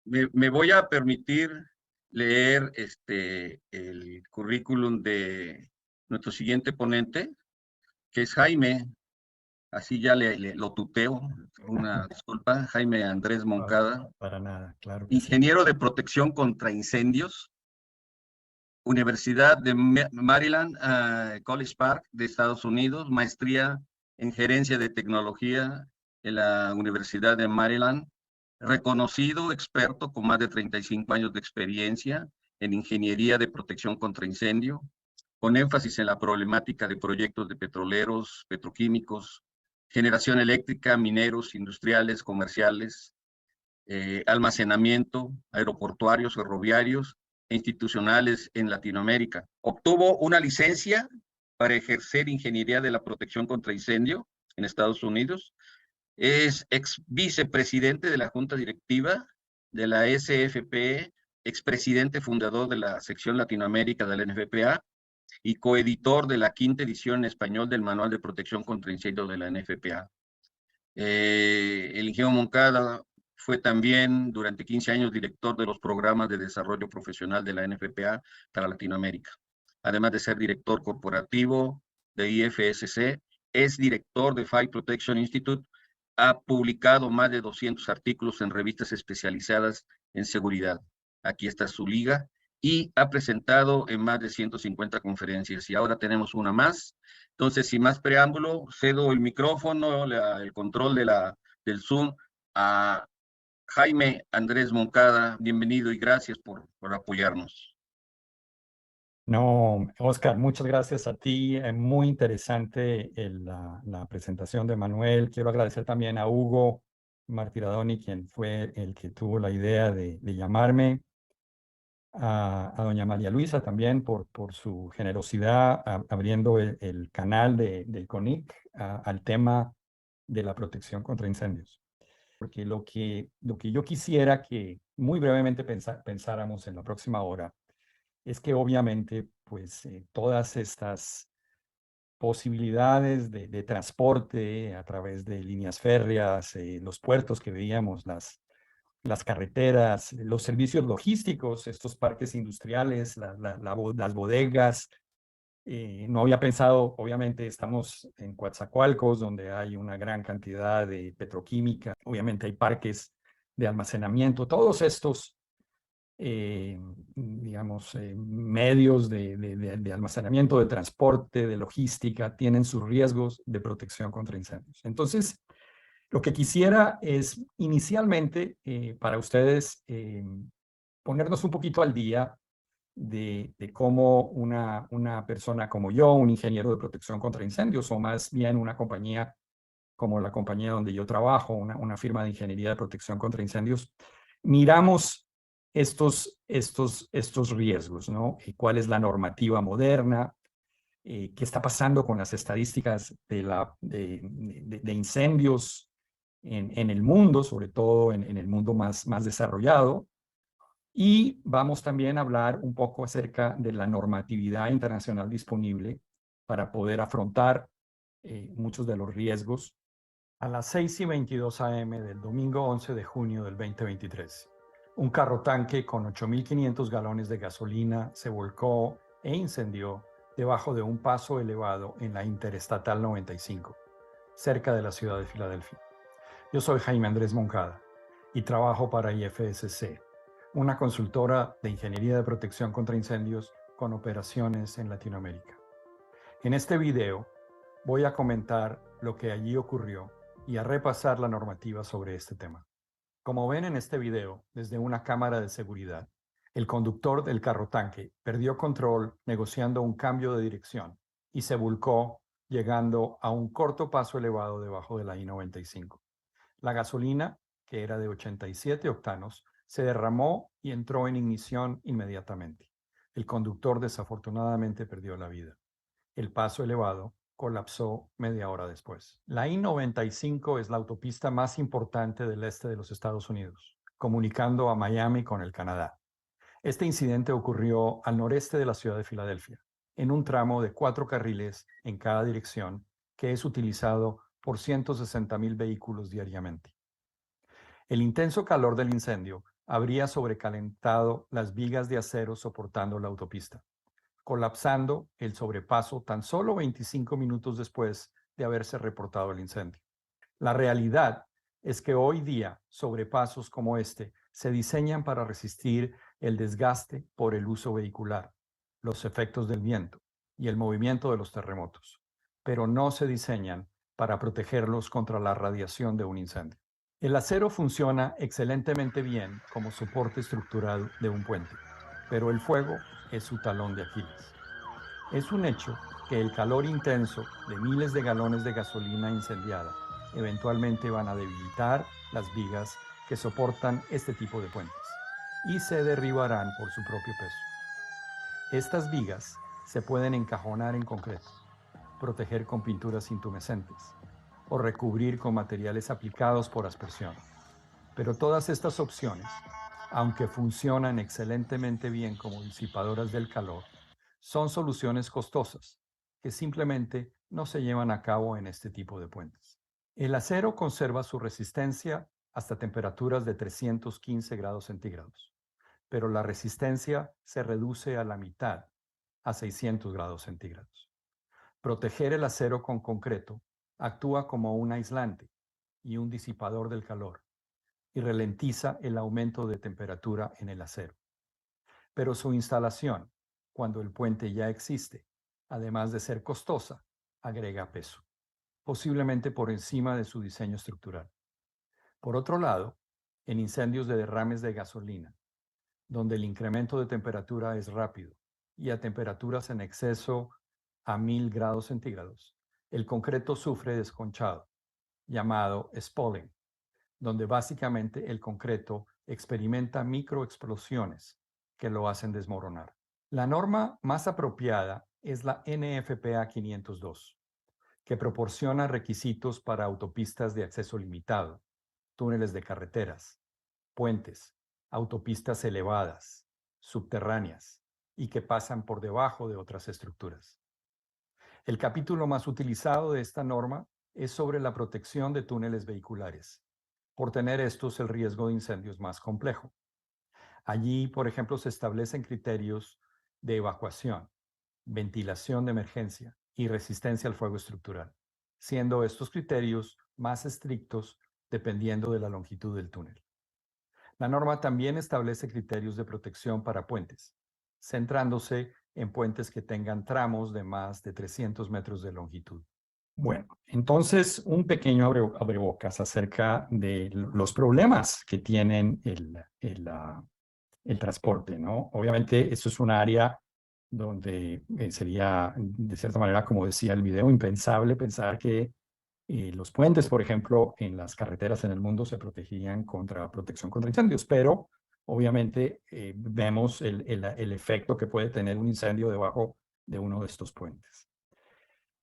Me voy a permitir leer el currículum de nuestro siguiente ponente, que es Jaime, así ya lo tuteo, una disculpa, Jaime Andrés Moncada, Para nada, claro que sí. ingeniero de protección contra incendios, Universidad de Maryland, College Park de Estados Unidos, maestría en gerencia de tecnología en la Universidad de Maryland, reconocido experto con más de 35 años de experiencia en ingeniería de protección contra incendio, con énfasis en la problemática de proyectos de petroleros, petroquímicos, generación eléctrica, mineros, industriales, comerciales, almacenamiento, aeroportuarios, ferroviarios e institucionales en Latinoamérica. Obtuvo una licencia para ejercer ingeniería de la protección contra incendio en Estados Unidos. Es ex vicepresidente de la Junta Directiva de la SFPE, expresidente fundador de la sección Latinoamérica de la NFPA y coeditor de la quinta edición en español del Manual de Protección contra Incendios de la NFPA. El ingeniero Moncada fue también durante 15 años director de los programas de desarrollo profesional de la NFPA para Latinoamérica. Además de ser director corporativo de IFSC, es director de Fire Protection Institute, ha publicado más de 200 artículos en revistas especializadas en seguridad. Aquí está su liga y ha presentado en más de 150 conferencias y ahora tenemos una más. Entonces, sin más preámbulo, cedo el micrófono, el control del Zoom a Jaime Andrés Moncada. Bienvenido y gracias por apoyarnos. No, Oscar, muchas gracias a ti. Muy interesante la presentación de Manuel. Quiero agradecer también a Hugo Martiradoni, quien fue el que tuvo la idea de llamarme. A doña María Luisa también por su generosidad abriendo el canal del CONIC al tema de la protección contra incendios. Porque lo que yo quisiera que muy brevemente pensáramos en la próxima hora es que obviamente pues todas estas posibilidades de transporte a través de líneas férreas, los puertos que veíamos, las carreteras, los servicios logísticos, estos parques industriales, las bodegas. No había pensado, obviamente estamos en Coatzacoalcos, donde hay una gran cantidad de petroquímica, obviamente hay parques de almacenamiento, todos estos, digamos, medios de almacenamiento, de transporte, de logística, tienen sus riesgos de protección contra incendios. Entonces, lo que quisiera es inicialmente para ustedes ponernos un poquito al día de cómo una persona como yo, un ingeniero de protección contra incendios, o más bien una compañía como la compañía donde yo trabajo, una firma de ingeniería de protección contra incendios, miramos estos riesgos, ¿no? ¿Cuál es la normativa moderna? ¿Qué está pasando con las estadísticas de incendios en el mundo, sobre todo en el mundo más desarrollado? Y vamos también a hablar un poco acerca de la normatividad internacional disponible para poder afrontar muchos de los riesgos. A las 6:22 a.m. del domingo 11 de junio del 2023, un carro tanque con 8.500 galones de gasolina se volcó e incendió debajo de un paso elevado en la Interestatal 95, cerca de la ciudad de Filadelfia. Yo soy Jaime Andrés Moncada y trabajo para IFSC, una consultora de ingeniería de protección contra incendios con operaciones en Latinoamérica. En este video voy a comentar lo que allí ocurrió y a repasar la normativa sobre este tema. Como ven en este video, desde una cámara de seguridad, el conductor del carro tanque perdió control negociando un cambio de dirección y se volcó llegando a un corto paso elevado debajo de la I-95. La gasolina, que era de 87 octanos, se derramó y entró en ignición inmediatamente. El conductor desafortunadamente perdió la vida. El paso elevado colapsó media hora después. La I-95 es la autopista más importante del este de los Estados Unidos, comunicando a Miami con el Canadá. Este incidente ocurrió al noreste de la ciudad de Filadelfia, en un tramo de 4 carriles en cada dirección que es utilizado por 160,000 vehículos diariamente. El intenso calor del incendio habría sobrecalentado las vigas de acero soportando la autopista, colapsando el sobrepaso tan solo 25 minutos después de haberse reportado el incendio. La realidad es que hoy día sobrepasos como este se diseñan para resistir el desgaste por el uso vehicular, los efectos del viento y el movimiento de los terremotos, pero no se diseñan para protegerlos contra la radiación de un incendio. El acero funciona excelentemente bien como soporte estructural de un puente, pero el fuego es su talón de Aquiles. Es un hecho que el calor intenso de miles de galones de gasolina incendiada eventualmente van a debilitar las vigas que soportan este tipo de puentes y se derribarán por su propio peso. Estas vigas se pueden encajonar en concreto, proteger con pinturas intumescentes o recubrir con materiales aplicados por aspersión. Pero todas estas opciones, aunque funcionan excelentemente bien como disipadoras del calor, son soluciones costosas que simplemente no se llevan a cabo en este tipo de puentes. El acero conserva su resistencia hasta temperaturas de 315 grados centígrados, pero la resistencia se reduce a la mitad, a 600 grados centígrados. Proteger el acero con concreto actúa como un aislante y un disipador del calor y ralentiza el aumento de temperatura en el acero. Pero su instalación, cuando el puente ya existe, además de ser costosa, agrega peso, posiblemente por encima de su diseño estructural. Por otro lado, en incendios de derrames de gasolina, donde el incremento de temperatura es rápido y a temperaturas en exceso a 1000 grados centígrados, el concreto sufre desconchado, llamado spalling, donde básicamente el concreto experimenta microexplosiones que lo hacen desmoronar. La norma más apropiada es la NFPA 502, que proporciona requisitos para autopistas de acceso limitado, túneles de carreteras, puentes, autopistas elevadas, subterráneas y que pasan por debajo de otras estructuras. El capítulo más utilizado de esta norma es sobre la protección de túneles vehiculares, por tener estos el riesgo de incendios más complejo. Allí, por ejemplo, se establecen criterios de evacuación, ventilación de emergencia y resistencia al fuego estructural, siendo estos criterios más estrictos dependiendo de la longitud del túnel. La norma también establece criterios de protección para puentes, centrándose en puentes que tengan tramos de más de 300 metros de longitud. Bueno, entonces un pequeño abrebocas acerca de los problemas que tienen el transporte, ¿no? Obviamente, esto es un área donde sería, de cierta manera, como decía el video, impensable pensar que los puentes, por ejemplo, en las carreteras en el mundo se protegirían contra protección contra incendios, pero obviamente vemos el efecto que puede tener un incendio debajo de uno de estos puentes.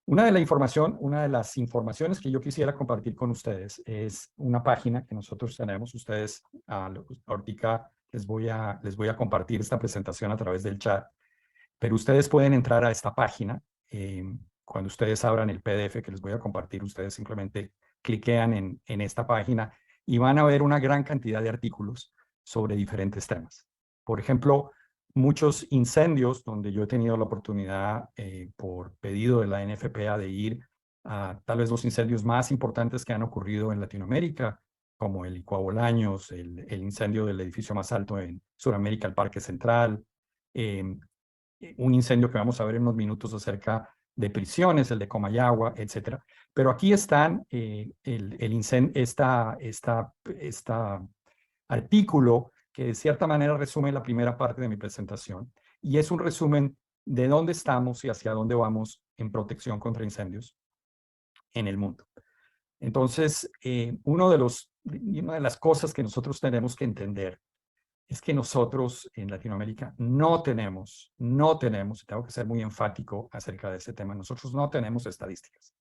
Una de las informaciones que yo quisiera compartir con ustedes es una página que nosotros tenemos. Ustedes, ahorita les voy a compartir esta presentación a través del chat, pero ustedes pueden entrar a esta página. Cuando ustedes abran el PDF que les voy a compartir, ustedes simplemente cliquean en esta página y van a ver una gran cantidad de artículos sobre diferentes temas. Por ejemplo, muchos incendios donde yo he tenido la oportunidad por pedido de la NFPA de ir a tal vez los incendios más importantes que han ocurrido en Latinoamérica, como el Icuá Bolaños, el incendio del edificio más alto en Sudamérica, el Parque Central, un incendio que vamos a ver en unos minutos acerca de prisiones, el de Comayagua, etcétera. Pero aquí están artículo que de cierta manera resume la primera parte de mi presentación y es un resumen de dónde estamos y hacia dónde vamos en protección contra incendios en el mundo. Entonces, una de las cosas que nosotros tenemos que entender es que nosotros en Latinoamérica no tenemos, y tengo que ser muy enfático acerca de este tema, nosotros no tenemos estadísticas.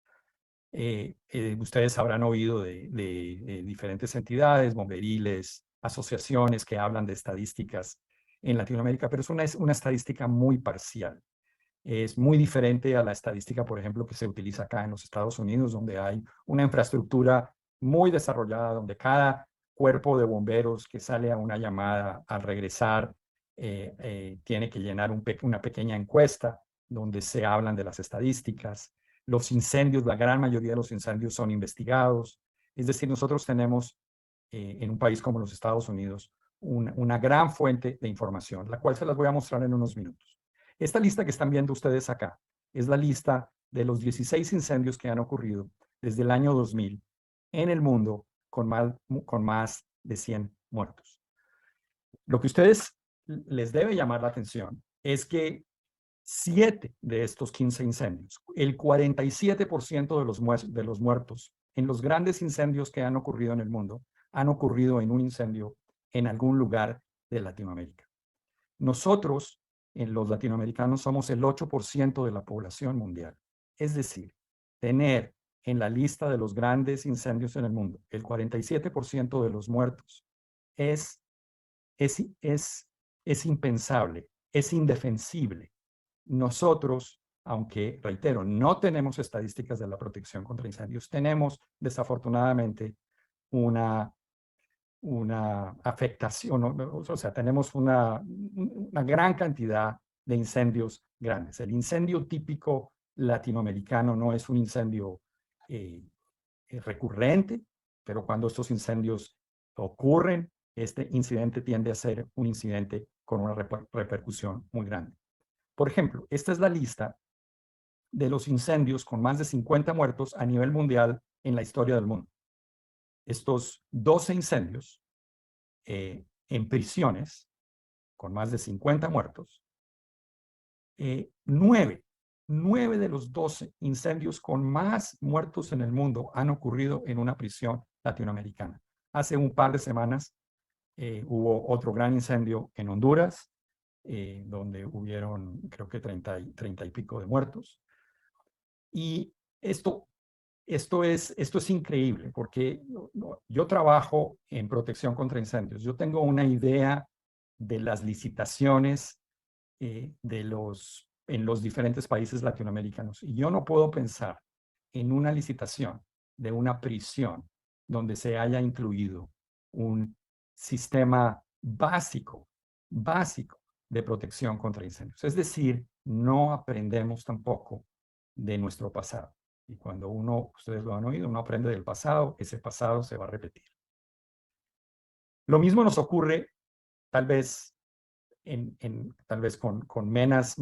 Ustedes habrán oído de diferentes entidades, bomberiles, asociaciones que hablan de estadísticas en Latinoamérica, pero es una estadística muy parcial. Es muy diferente a la estadística, por ejemplo, que se utiliza acá en los Estados Unidos, donde hay una infraestructura muy desarrollada, donde cada cuerpo de bomberos que sale a una llamada al regresar tiene que llenar una pequeña encuesta donde se hablan de las estadísticas. Los incendios, la gran mayoría de los incendios son investigados. Es decir, nosotros tenemos en un país como los Estados Unidos una gran fuente de información, la cual se las voy a mostrar en unos minutos. Esta lista que están viendo ustedes acá es la lista de los 16 incendios que han ocurrido desde el año 2000 en el mundo con más de 100 muertos. Lo que ustedes les debe llamar la atención es que 7 de estos 15 incendios, el 47% de los muertos en los grandes incendios que han ocurrido en el mundo, han ocurrido en un incendio en algún lugar de Latinoamérica. Nosotros, en los latinoamericanos, somos el 8% de la población mundial. Es decir, tener en la lista de los grandes incendios en el mundo el 47% de los muertos es impensable, es indefensible. Nosotros, aunque, reitero, no tenemos estadísticas de la protección contra incendios, tenemos desafortunadamente una afectación, o sea, tenemos una gran cantidad de incendios grandes. El incendio típico latinoamericano no es un incendio recurrente, pero cuando estos incendios ocurren, este incidente tiende a ser un incidente con una repercusión muy grande. Por ejemplo, esta es la lista de los incendios con más de 50 muertos a nivel mundial en la historia del mundo. Estos 12 incendios en prisiones con más de 50 muertos, 9 de los 12 incendios con más muertos en el mundo han ocurrido en una prisión latinoamericana. Hace un par de semanas hubo otro gran incendio en Honduras, donde hubieron creo que 30 y pico de muertos. Y esto es increíble porque yo trabajo en protección contra incendios. Yo tengo una idea de las licitaciones en los diferentes países latinoamericanos. Y yo no puedo pensar en una licitación de una prisión donde se haya incluido un sistema básico de protección contra incendios. Es decir, no aprendemos tampoco de nuestro pasado. Y cuando ustedes lo han oído, uno aprende del pasado, ese pasado se va a repetir. Lo mismo nos ocurre tal vez con menos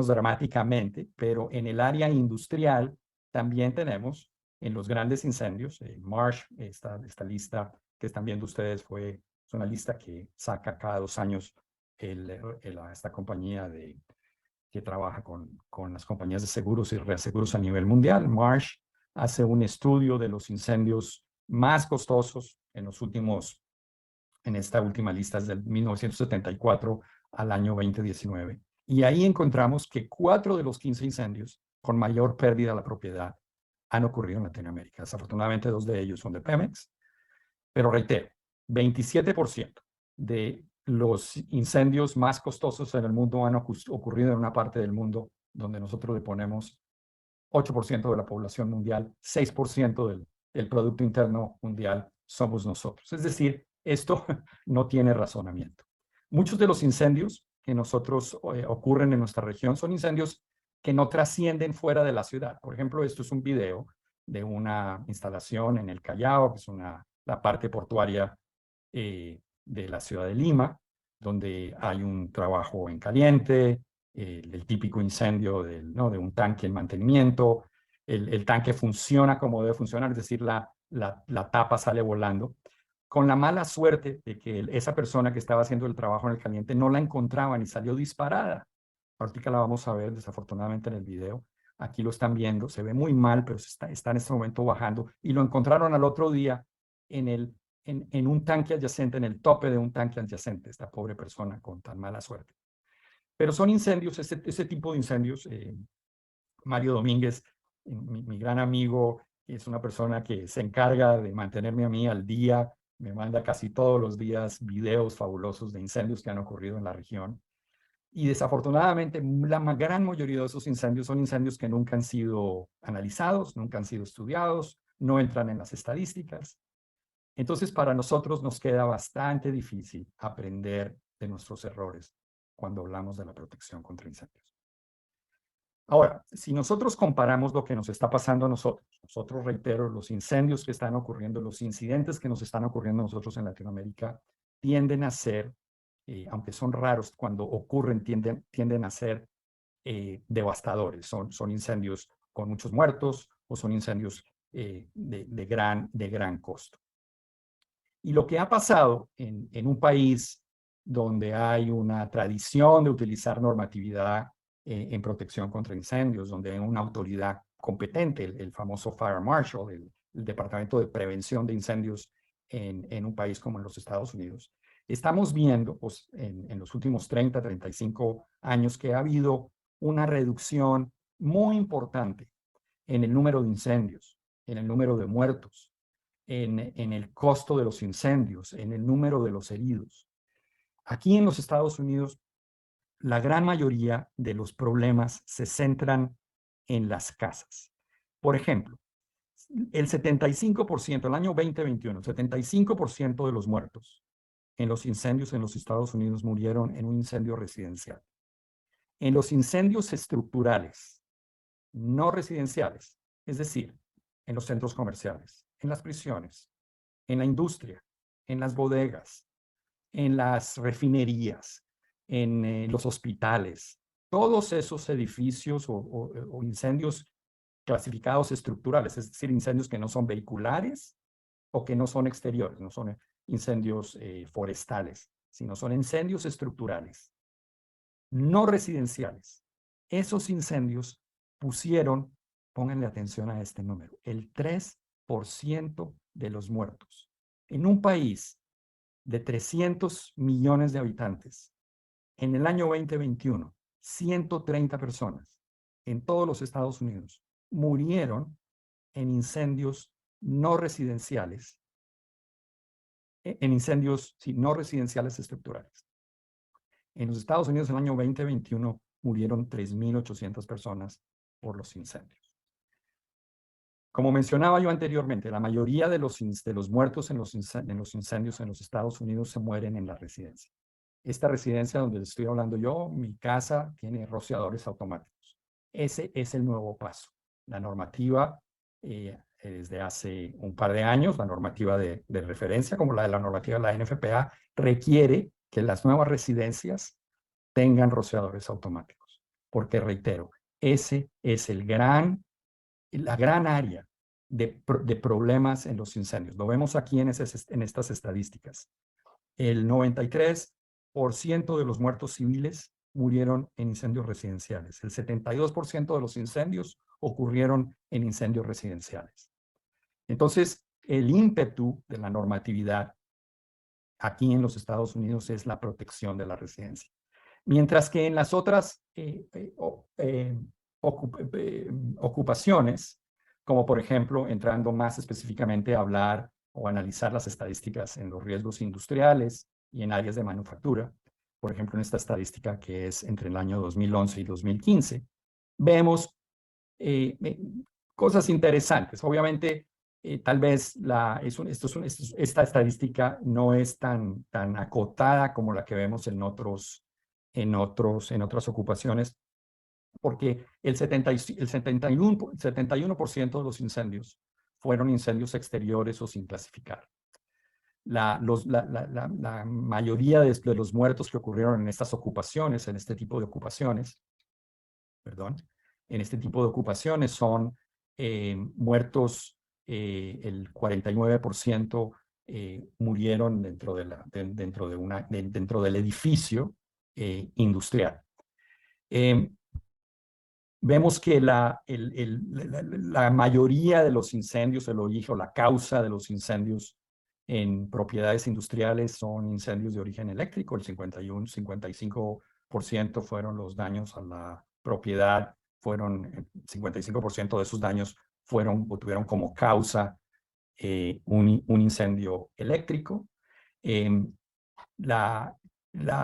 dramáticamente, pero en el área industrial también tenemos en los grandes incendios, Marsh, esta lista que están viendo ustedes es una lista que saca cada 2 años esta compañía que trabaja con las compañías de seguros y reaseguros a nivel mundial. Marsh hace un estudio de los incendios más costosos en esta última lista es del 1974 al año 2019. Y ahí encontramos que 4 de los 15 incendios con mayor pérdida a la propiedad han ocurrido en Latinoamérica. Desafortunadamente 2 de ellos son de Pemex, pero reitero, 27% de los incendios más costosos en el mundo han ocurrido en una parte del mundo donde nosotros le ponemos 8% de la población mundial, 6% del Producto Interno Mundial somos nosotros. Es decir, esto no tiene razonamiento. Muchos de los incendios que nosotros ocurren en nuestra región son incendios que no trascienden fuera de la ciudad. Por ejemplo, esto es un video de una instalación en el Callao, que es la parte portuaria de la ciudad de Lima, donde hay un trabajo en caliente, el típico incendio de un tanque en mantenimiento, el tanque funciona como debe funcionar, es decir, la tapa sale volando, con la mala suerte de que esa persona que estaba haciendo el trabajo en el caliente no la encontraban y salió disparada. Ahorita la vamos a ver desafortunadamente en el video. Aquí lo están viendo, se ve muy mal, pero está en este momento bajando y lo encontraron al otro día en un tanque adyacente, en el tope de un tanque adyacente, esta pobre persona con tan mala suerte. Pero son incendios, ese tipo de incendios. Mario Domínguez, mi gran amigo, es una persona que se encarga de mantenerme a mí al día, me manda casi todos los días videos fabulosos de incendios que han ocurrido en la región. Y desafortunadamente, la gran mayoría de esos incendios son incendios que nunca han sido analizados, nunca han sido estudiados, no entran en las estadísticas. Entonces, para nosotros nos queda bastante difícil aprender de nuestros errores cuando hablamos de la protección contra incendios. Ahora, si nosotros comparamos lo que nos está pasando a nosotros, reitero, los incendios que están ocurriendo, los incidentes que nos están ocurriendo a nosotros en Latinoamérica, tienden a ser, aunque son raros cuando ocurren, tienden a ser devastadores. Son incendios con muchos muertos o son incendios de gran costo. Y lo que ha pasado en un país donde hay una tradición de utilizar normatividad en protección contra incendios, donde hay una autoridad competente, el famoso Fire Marshal, el Departamento de Prevención de Incendios en un país como en los Estados Unidos, estamos viendo pues, en los últimos 30, 35 años que ha habido una reducción muy importante en el número de incendios, en el número de muertos, en el costo de los incendios, en el número de los heridos. Aquí en los Estados Unidos, la gran mayoría de los problemas se centran en las casas. Por ejemplo, el 75%, el año 2021, el 75% de los muertos en los incendios en los Estados Unidos murieron en un incendio residencial. En los incendios estructurales, no residenciales, es decir, en los centros comerciales, en las prisiones, en la industria, en las bodegas, en las refinerías, en los hospitales, todos esos edificios o incendios clasificados estructurales, es decir, incendios que no son vehiculares o que no son exteriores, no son incendios forestales, sino son incendios estructurales, no residenciales. Esos incendios pusieron, pónganle atención a este número, el 3% de los muertos. En un país de 300 millones de habitantes, en el año 2021, 130 personas en todos los Estados Unidos murieron en incendios no residenciales, en incendios no residenciales estructurales. En los Estados Unidos, en el año 2021, murieron 3.800 personas por los incendios. Como mencionaba yo anteriormente, la mayoría de los muertos en los incendios en los Estados Unidos se mueren en la residencia. Esta residencia donde estoy hablando yo, mi casa, tiene rociadores automáticos. Ese es el nuevo paso. La normativa, desde hace un par de años, la normativa de referencia, como la de la normativa de la NFPA, requiere que las nuevas residencias tengan rociadores automáticos. Porque, reitero, ese es la gran área de problemas en los incendios. Lo vemos aquí en estas estadísticas. El 93% de los muertos civiles murieron en incendios residenciales. El 72% de los incendios ocurrieron en incendios residenciales. Entonces, el ímpetu de la normatividad aquí en los Estados Unidos es la protección de la residencia. Mientras que en las otras ocupaciones, como por ejemplo, entrando más específicamente a hablar o analizar las estadísticas en los riesgos industriales y en áreas de manufactura, por ejemplo, en esta estadística que es entre el año 2011 y 2015, vemos cosas interesantes. Obviamente, tal vez esta estadística no es tan acotada como la que vemos en otras ocupaciones, porque el 71% de los incendios fueron incendios exteriores o sin clasificar. La mayoría de los muertos que ocurrieron en estas ocupaciones, en este tipo de ocupaciones, son muertos, el 49% murieron dentro del edificio industrial. Vemos que la mayoría de los incendios, el origen o la causa de los incendios en propiedades industriales son incendios de origen eléctrico. El 55% fueron los daños a la propiedad, 55% de esos daños tuvieron como causa un incendio eléctrico. La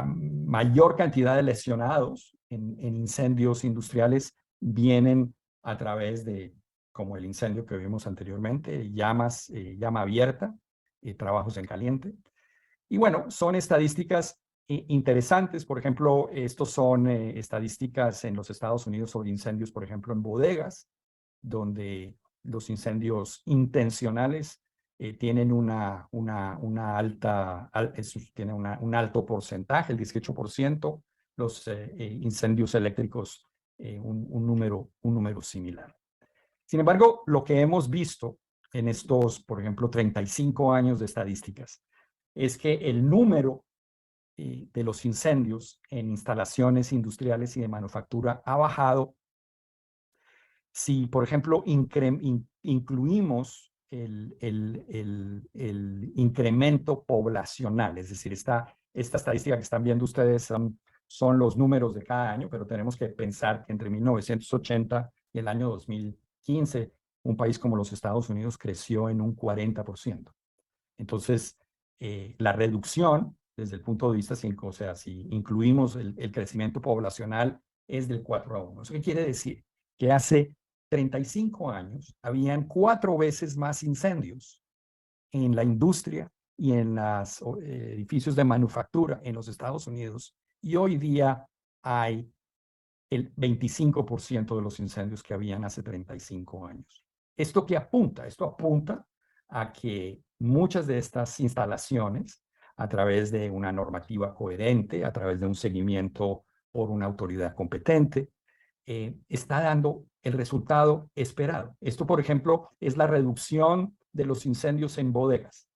mayor cantidad de lesionados en incendios industriales vienen a través de como el incendio que vimos anteriormente, llamas, llama abierta, trabajos en caliente. Y bueno, son estadísticas interesantes. Por ejemplo, estos son estadísticas en los Estados Unidos sobre incendios, por ejemplo, en bodegas, donde los incendios intencionales tienen un alto porcentaje, el 18%, los incendios eléctricos, un número similar. Sin embargo, lo que hemos visto en estos, por ejemplo, 35 años de estadísticas, es que el número de los incendios en instalaciones industriales y de manufactura ha bajado. Si, por ejemplo, incluimos el incremento poblacional, es decir, esta estadística que están viendo ustedes son los números de cada año, pero tenemos que pensar que entre 1980 y el año 2015, un país como los Estados Unidos creció en un 40%. Entonces, la reducción, desde el punto de vista 5, o sea, si incluimos el crecimiento poblacional, es del 4-1. ¿Eso qué quiere decir? Que hace 35 años habían 4 veces más incendios en la industria y en los edificios de manufactura en los Estados Unidos, y hoy día hay el 25% de los incendios que habían hace 35 años. ¿Esto qué apunta? Esto apunta a que muchas de estas instalaciones, a través de una normativa coherente, a través de un seguimiento por una autoridad competente, está dando el resultado esperado. Esto, por ejemplo, es la reducción de los incendios en bodegas,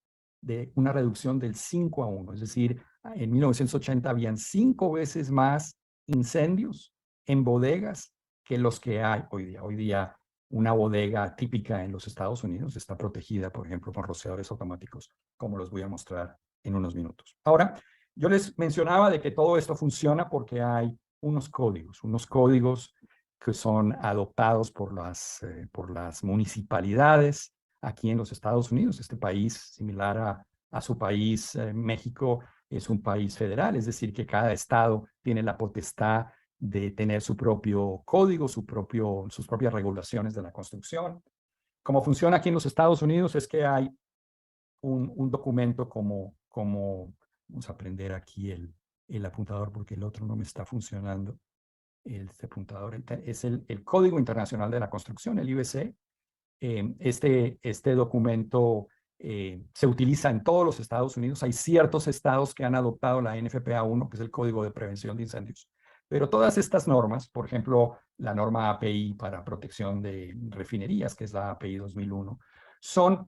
de una reducción del 5-1. Es decir, en 1980 habían 5 veces más incendios en bodegas que los que hay hoy día. Hoy día, una bodega típica en los Estados Unidos está protegida, por ejemplo, con rociadores automáticos, como los voy a mostrar en unos minutos. Ahora, yo les mencionaba de que todo esto funciona porque hay unos códigos que son adoptados por las municipalidades aquí en los Estados Unidos. Este país, similar a su país, México, es un país federal, es decir, que cada estado tiene la potestad de tener su propio código, sus propias regulaciones de la construcción. Como funciona aquí en los Estados Unidos es que hay un documento vamos a prender aquí el apuntador porque el otro no me está funcionando. Este apuntador es el Código Internacional de la Construcción, el IBC. Este documento se utiliza en todos los Estados Unidos. Hay ciertos estados que han adoptado la NFPA 1, que es el Código de Prevención de Incendios. Pero todas estas normas, por ejemplo, la norma API para protección de refinerías, que es la API 2001, son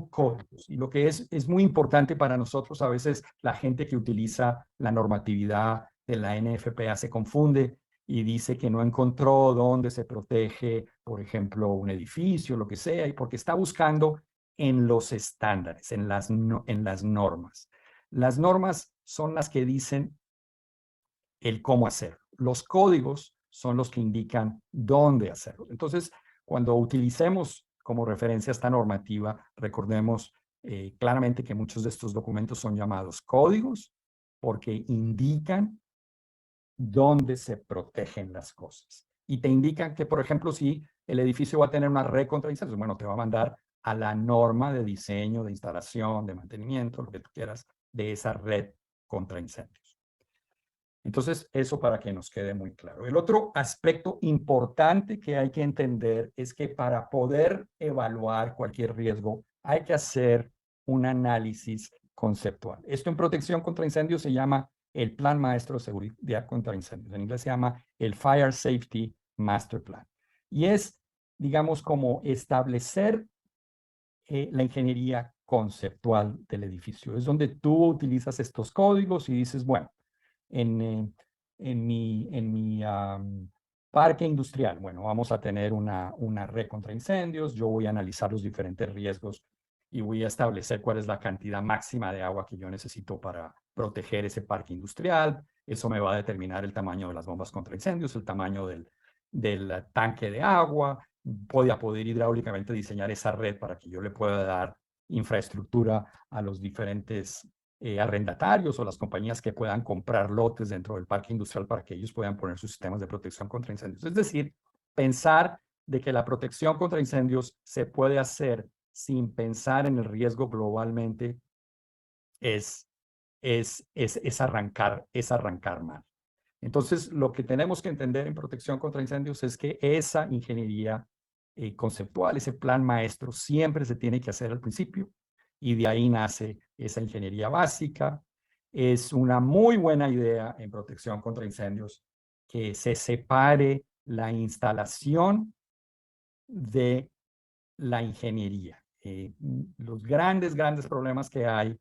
códigos. Y lo que es muy importante para nosotros, a veces la gente que utiliza la normatividad de la NFPA se confunde y dice que no encontró dónde se protege, por ejemplo, un edificio, lo que sea, y porque está buscando en los estándares, en las normas. Las normas son las que dicen el cómo hacerlo. Los códigos son los que indican dónde hacerlo. Entonces, cuando utilicemos como referencia esta normativa, recordemos claramente que muchos de estos documentos son llamados códigos porque indican dónde se protegen las cosas. Y te indican que, por ejemplo, si el edificio va a tener una red contra incendios, bueno, te va a mandar a la norma de diseño, de instalación, de mantenimiento, lo que tú quieras, de esa red contra incendios. Entonces, eso para que nos quede muy claro. El otro aspecto importante que hay que entender es que para poder evaluar cualquier riesgo, hay que hacer un análisis conceptual. Esto en protección contra incendios se llama el Plan Maestro de Seguridad contra Incendios. En inglés se llama el Fire Safety Master Plan. Y es, digamos, como establecer la ingeniería conceptual del edificio. Es donde tú utilizas estos códigos y dices, bueno, en mi parque industrial, bueno, vamos a tener una red contra incendios, yo voy a analizar los diferentes riesgos y voy a establecer cuál es la cantidad máxima de agua que yo necesito para proteger ese parque industrial. Eso me va a determinar el tamaño de las bombas contra incendios, el tamaño del tanque de agua. Voy a poder hidráulicamente diseñar esa red para que yo le pueda dar infraestructura a los diferentes arrendatarios o las compañías que puedan comprar lotes dentro del parque industrial para que ellos puedan poner sus sistemas de protección contra incendios. Es decir, pensar de que la protección contra incendios se puede hacer sin pensar en el riesgo globalmente es arrancar mal. Entonces, lo que tenemos que entender en protección contra incendios es que esa ingeniería conceptual, ese plan maestro, siempre se tiene que hacer al principio, y de ahí nace esa ingeniería básica. Es una muy buena idea en protección contra incendios que se separe la instalación de la ingeniería. Los grandes problemas que hay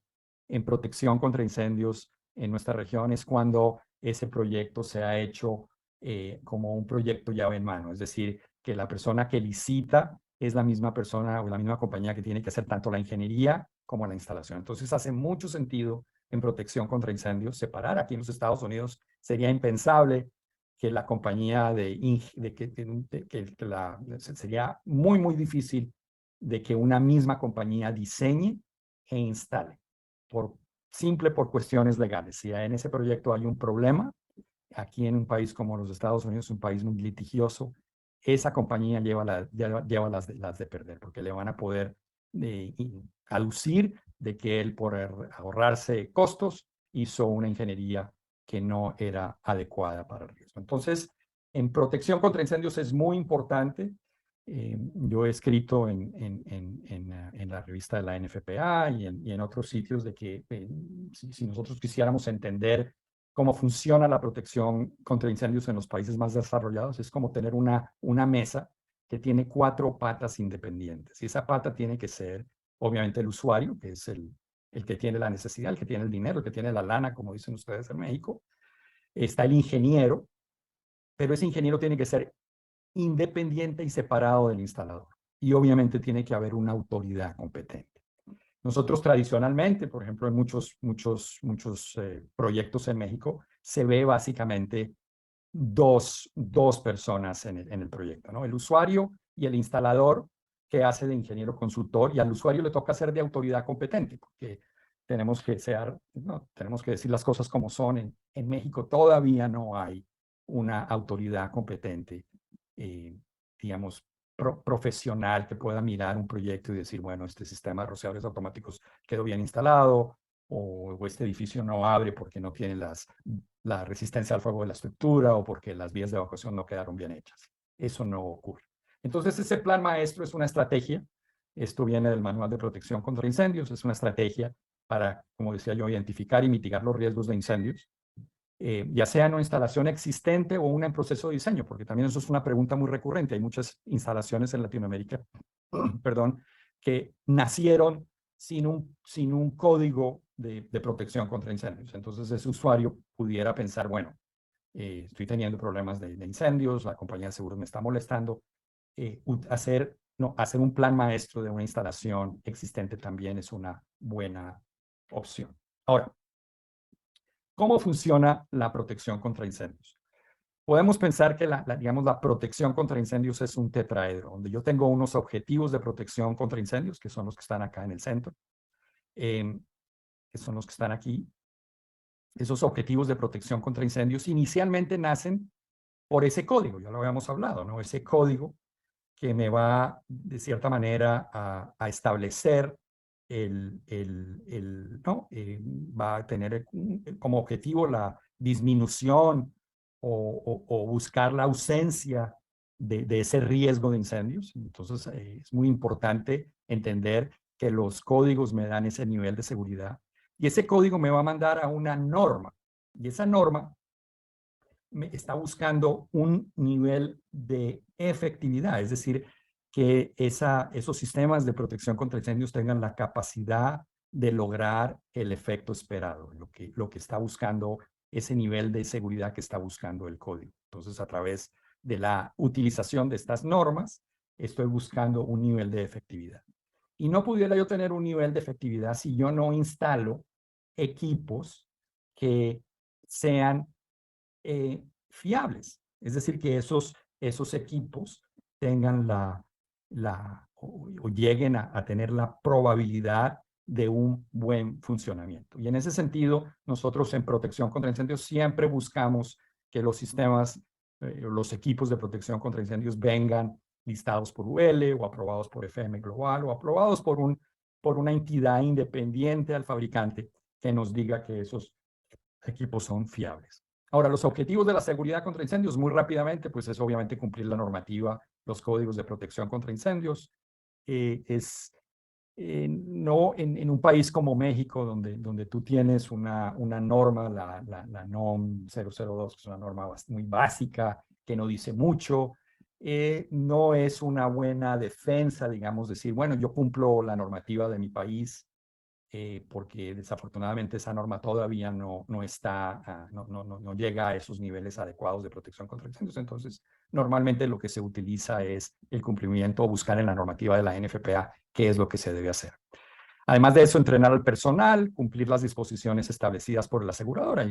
en protección contra incendios en nuestra región es cuando ese proyecto se ha hecho como un proyecto llave en mano, es decir, que la persona que licita es la misma persona o la misma compañía que tiene que hacer tanto la ingeniería como la instalación. Entonces hace mucho sentido en protección contra incendios separar. Aquí en los Estados Unidos sería impensable que la compañía sería muy difícil de que una misma compañía diseñe e instale, por cuestiones legales. Si en ese proyecto hay un problema, aquí en un país como los Estados Unidos, un país muy litigioso, esa compañía lleva las de perder, porque le van a poder aducir de que él, por ahorrarse costos, hizo una ingeniería que no era adecuada para el riesgo. Entonces, en protección contra incendios es muy importante. Yo he escrito en la revista de la NFPA y en otros sitios de que si nosotros quisiéramos entender cómo funciona la protección contra incendios en los países más desarrollados, es como tener una mesa que tiene 4 patas independientes. Y esa pata tiene que ser, obviamente, el usuario, que es el que tiene la necesidad, el que tiene el dinero, el que tiene la lana, como dicen ustedes en México. Está el ingeniero, pero ese ingeniero tiene que ser independiente y separado del instalador. Y obviamente tiene que haber una autoridad competente. Nosotros tradicionalmente, por ejemplo, en muchos proyectos en México, se ve básicamente dos personas en el proyecto, ¿no? El usuario y el instalador, que hace de ingeniero consultor, y al usuario le toca ser de autoridad competente, porque tenemos que decir las cosas como son. En México todavía no hay una autoridad competente, digamos, profesional, que pueda mirar un proyecto y decir, bueno, este sistema de rociadores automáticos quedó bien instalado, o este edificio no abre porque no tiene la resistencia al fuego de la estructura, o porque las vías de evacuación no quedaron bien hechas. Eso no ocurre. Entonces, ese plan maestro es una estrategia. Esto viene del Manual de Protección contra Incendios. Es una estrategia para, como decía yo, identificar y mitigar los riesgos de incendios, ya sea en una instalación existente o una en proceso de diseño, porque también eso es una pregunta muy recurrente. Hay muchas instalaciones en Latinoamérica, perdón, que nacieron sin un código de protección contra incendios. Entonces, ese usuario pudiera pensar, bueno, estoy teniendo problemas de incendios, la compañía de seguros me está molestando. Hacer un plan maestro de una instalación existente también es una buena opción. Ahora, ¿cómo funciona la protección contra incendios? Podemos pensar que digamos, la protección contra incendios es un tetraedro, donde yo tengo unos objetivos de protección contra incendios, que son los que están acá en el centro, que son los que están aquí. Esos objetivos de protección contra incendios inicialmente nacen por ese código, ya lo habíamos hablado, ¿no? Ese código que me va, de cierta manera, a establecer ¿no? Va a tener como objetivo la disminución o buscar la ausencia de ese riesgo de incendios. Entonces, es muy importante entender que los códigos me dan ese nivel de seguridad, y ese código me va a mandar a una norma, y esa norma me está buscando un nivel de efectividad, es decir, que esos sistemas de protección contra incendios tengan la capacidad de lograr el efecto esperado, lo que está buscando, ese nivel de seguridad que está buscando el código. Entonces, a través de la utilización de estas normas, estoy buscando un nivel de efectividad. Y no pudiera yo tener un nivel de efectividad si yo no instalo equipos que sean fiables. Es decir, que esos equipos tengan o lleguen a tener la probabilidad de un buen funcionamiento. Y en ese sentido, nosotros en protección contra incendios siempre buscamos que los sistemas, los equipos de protección contra incendios vengan listados por UL o aprobados por FM Global o aprobados por una entidad independiente al fabricante que nos diga que esos equipos son fiables. Ahora, los objetivos de la seguridad contra incendios, muy rápidamente, pues es obviamente cumplir la normativa, los códigos de protección contra incendios. No en un país como México, donde tú tienes una norma, la NOM 002, que es una norma muy básica, que no dice mucho, no es una buena defensa, digamos, decir, bueno, yo cumplo la normativa de mi país, porque desafortunadamente esa norma todavía no llega a esos niveles adecuados de protección contra incendios. Entonces, normalmente lo que se utiliza es el cumplimiento o buscar en la normativa de la NFPA qué es lo que se debe hacer. Además de eso, entrenar al personal, cumplir las disposiciones establecidas por la aseguradora.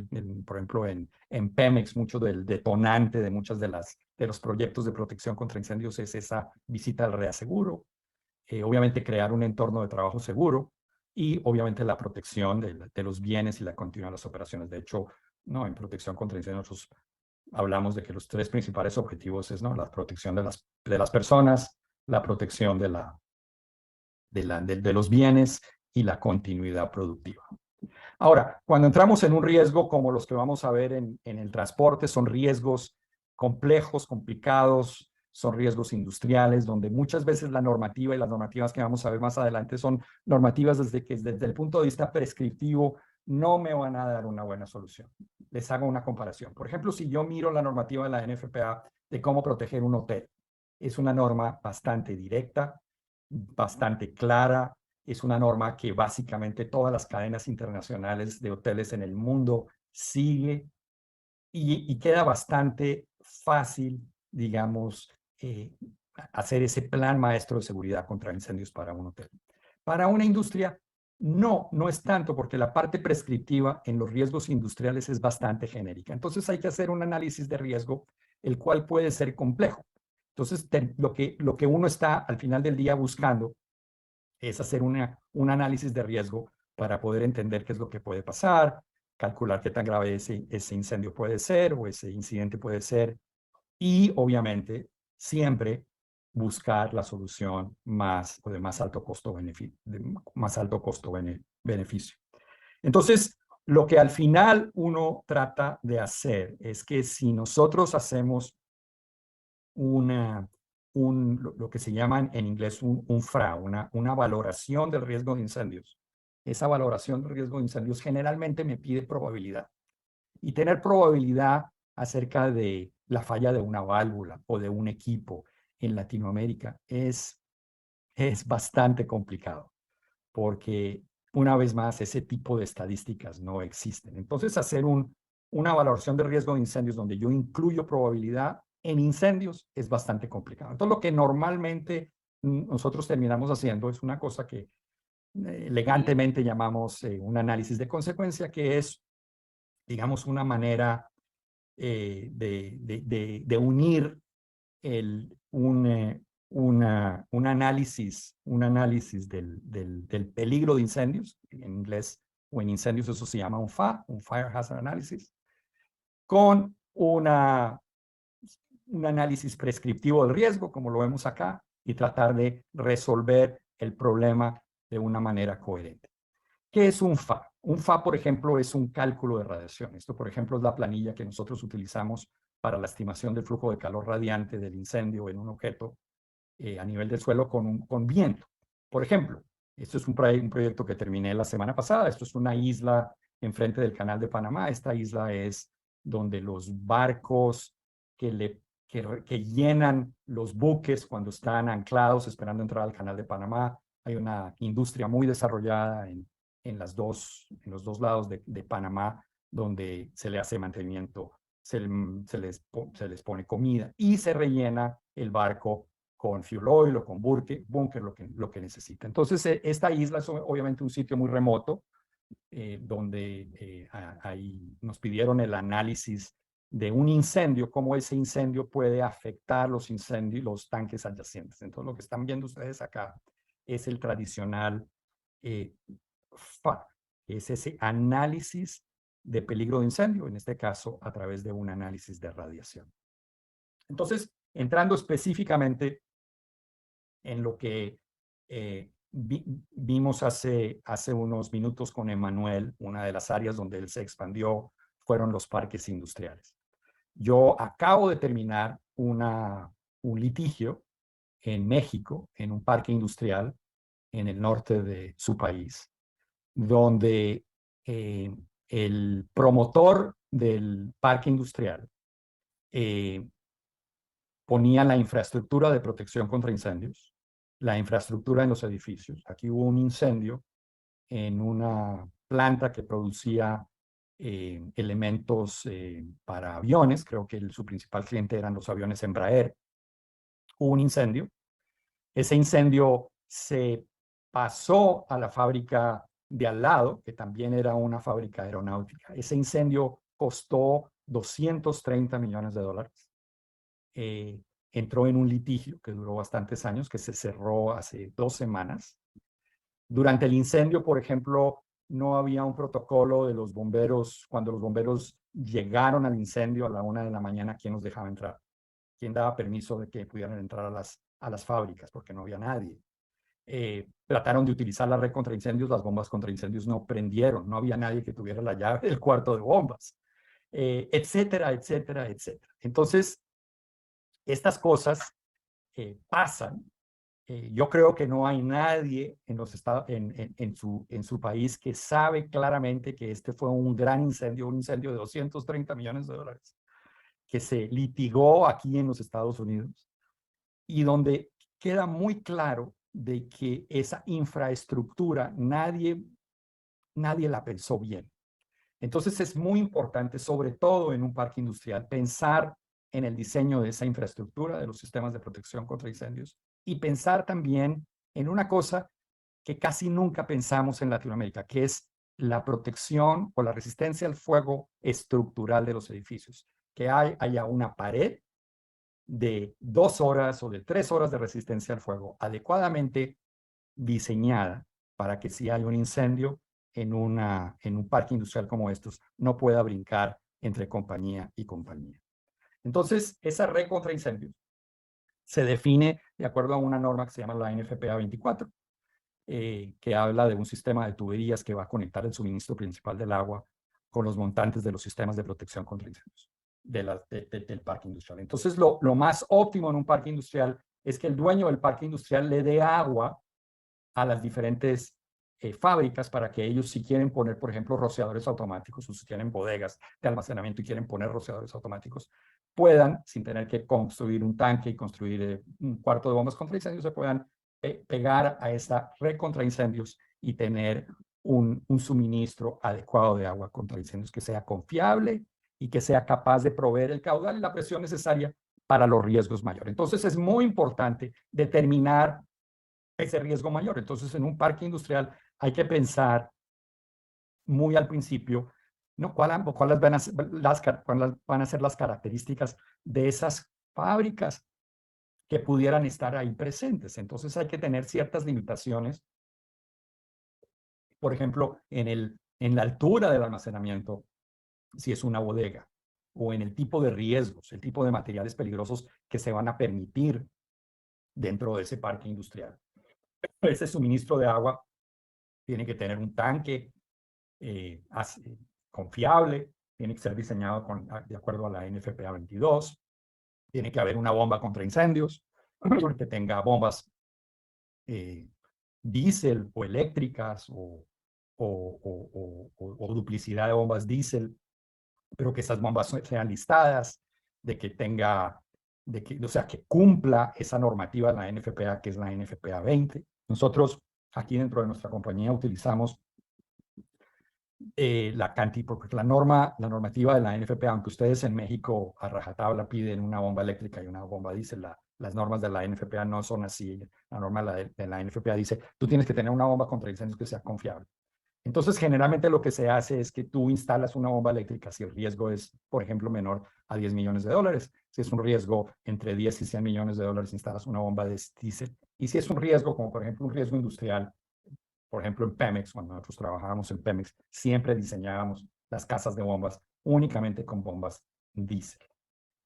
Por ejemplo, en Pemex, mucho del detonante de muchas de los proyectos de protección contra incendios es esa visita al reaseguro. Obviamente, crear un entorno de trabajo seguro y obviamente la protección de los bienes y la continuidad de las operaciones. De hecho, no, en protección contra incendios nosotros hablamos de que los tres principales objetivos es, ¿no?, la protección de las personas, la protección de los bienes y la continuidad productiva. Ahora, cuando entramos en un riesgo como los que vamos a ver en el transporte, son riesgos complejos, complicados, son riesgos industriales, donde muchas veces la normativa y las normativas que vamos a ver más adelante son normativas desde el punto de vista prescriptivo no me van a dar una buena solución. Les hago una comparación. Por ejemplo, si yo miro la normativa de la NFPA de cómo proteger un hotel, es una norma bastante directa, bastante clara, es una norma que básicamente todas las cadenas internacionales de hoteles en el mundo sigue y queda bastante fácil, digamos, hacer ese plan maestro de seguridad contra incendios para un hotel. Para una industria, no es tanto, porque la parte prescriptiva en los riesgos industriales es bastante genérica. Entonces hay que hacer un análisis de riesgo, el cual puede ser complejo. Entonces, lo que uno está al final del día buscando es hacer un análisis de riesgo para poder entender qué es lo que puede pasar, calcular qué tan grave ese incendio puede ser o ese incidente puede ser y obviamente siempre buscar la solución de más alto costo-beneficio. Entonces, lo que al final uno trata de hacer es que si nosotros hacemos lo que se llama en inglés un FRA, una valoración del riesgo de incendios. Esa valoración del riesgo de incendios generalmente me pide probabilidad. Y tener probabilidad acerca de la falla de una válvula o de un equipo en Latinoamérica es bastante complicado, porque una vez más ese tipo de estadísticas no existen. Entonces, hacer una valoración de riesgo de incendios donde yo incluyo probabilidad en incendios es bastante complicado. Entonces, lo que normalmente nosotros terminamos haciendo es una cosa que elegantemente llamamos un análisis de consecuencia, que es, digamos, una manera de unir un análisis del peligro de incendios, en inglés o en incendios eso se llama un FA, un Fire Hazard Analysis, con un análisis prescriptivo del riesgo, como lo vemos acá, y tratar de resolver el problema de una manera coherente. ¿Qué es un FA? Un FA, por ejemplo, es un cálculo de radiación. Esto, por ejemplo, es la planilla que nosotros utilizamos para la estimación del flujo de calor radiante del incendio en un objeto a nivel del suelo con viento. Por ejemplo, esto es un proyecto que terminé la semana pasada. Esto es una isla enfrente del Canal de Panamá. Esta isla es donde los barcos que llenan los buques cuando están anclados esperando entrar al Canal de Panamá. Hay una industria muy desarrollada en los dos lados de Panamá, donde se le hace mantenimiento, se les pone comida y se rellena el barco con fuel oil o con búnker, lo que necesita. Entonces, esta isla es obviamente un sitio muy remoto, donde ahí nos pidieron el análisis de un incendio, cómo ese incendio puede afectar los tanques adyacentes. Entonces, lo que están viendo ustedes acá es el tradicional FA, que es ese análisis de peligro de incendio, en este caso a través de un análisis de radiación. Entonces, entrando específicamente en lo que vimos hace unos minutos con Emanuel. Una de las áreas donde él se expandió fueron los parques industriales. Yo acabo de terminar un litigio en México, en un parque industrial en el norte de su país, donde el promotor del parque industrial ponía la infraestructura de protección contra incendios, la infraestructura en los edificios. Aquí hubo un incendio en una planta que producía elementos para aviones. Creo que su principal cliente eran los aviones Embraer. Hubo un incendio. Ese incendio se pasó a la fábrica de al lado, que también era una fábrica aeronáutica. Ese incendio costó $230 millones. Entró en un litigio que duró bastantes años, que se cerró hace 2 semanas. Durante el incendio, por ejemplo, no había un protocolo de los bomberos. Cuando los bomberos llegaron al incendio a la 1 de la mañana, ¿quién los dejaba entrar? ¿Quién daba permiso de que pudieran entrar a las fábricas? Porque no había nadie. Trataron de utilizar la red contra incendios, las bombas contra incendios no prendieron, no había nadie que tuviera la llave del cuarto de bombas, etcétera, etcétera, etcétera. Entonces, estas cosas pasan. Yo creo que no hay nadie en los estados, en su país, que sabe claramente que este fue un gran incendio, un incendio de $230 millones, que se litigó aquí en los Estados Unidos, y donde queda muy claro de que esa infraestructura nadie la pensó bien. Entonces es muy importante, sobre todo en un parque industrial, pensar en el diseño de esa infraestructura, de los sistemas de protección contra incendios, y pensar también en una cosa que casi nunca pensamos en Latinoamérica, que es la protección o la resistencia al fuego estructural de los edificios. Que haya una pared de 2 horas o de 3 horas de resistencia al fuego adecuadamente diseñada para que si hay un incendio en un parque industrial como estos, no pueda brincar entre compañía y compañía. Entonces, esa red contra incendios se define de acuerdo a una norma que se llama la NFPA 24, que habla de un sistema de tuberías que va a conectar el suministro principal del agua con los montantes de los sistemas de protección contra incendios del parque industrial. Entonces, lo más óptimo en un parque industrial es que el dueño del parque industrial le dé agua a las diferentes fábricas para que ellos, si quieren poner, por ejemplo, rociadores automáticos, o si tienen bodegas de almacenamiento y quieren poner rociadores automáticos, puedan, sin tener que construir un tanque y construir un cuarto de bombas contra incendios, se puedan pegar a esa red contra incendios y tener un suministro adecuado de agua contra incendios que sea confiable y que sea capaz de proveer el caudal y la presión necesaria para los riesgos mayores. Entonces es muy importante determinar ese riesgo mayor. Entonces, en un parque industrial hay que pensar muy al principio, ¿no? ¿Cuáles van a ser las características de esas fábricas que pudieran estar ahí presentes? Entonces hay que tener ciertas limitaciones. Por ejemplo, en la altura del almacenamiento, si es una bodega, o en el tipo de riesgos, el tipo de materiales peligrosos que se van a permitir dentro de ese parque industrial. Ese suministro de agua tiene que tener un tanque confiable, tiene que ser diseñado de acuerdo a la NFPA 22, tiene que haber una bomba contra incendios, que tenga bombas diésel o eléctricas o duplicidad de bombas diésel, pero que esas bombas sean listadas, de que tenga, o sea, que cumpla esa normativa de la NFPA, que es la NFPA 20. Nosotros aquí dentro de nuestra compañía utilizamos porque la normativa de la NFPA, aunque ustedes en México a rajatabla piden una bomba eléctrica y una bomba diésel, las normas de la NFPA no son así. La norma de la NFPA dice, tú tienes que tener una bomba contra incendios que sea confiable. Entonces, generalmente lo que se hace es que tú instalas una bomba eléctrica si el riesgo es, por ejemplo, menor a $10 millones. Si es un riesgo entre 10 y 100 millones de dólares, instalas una bomba de diésel. Y si es un riesgo, como por ejemplo un riesgo industrial, por ejemplo en Pemex, cuando nosotros trabajábamos en Pemex, siempre diseñábamos las casas de bombas únicamente con bombas diésel.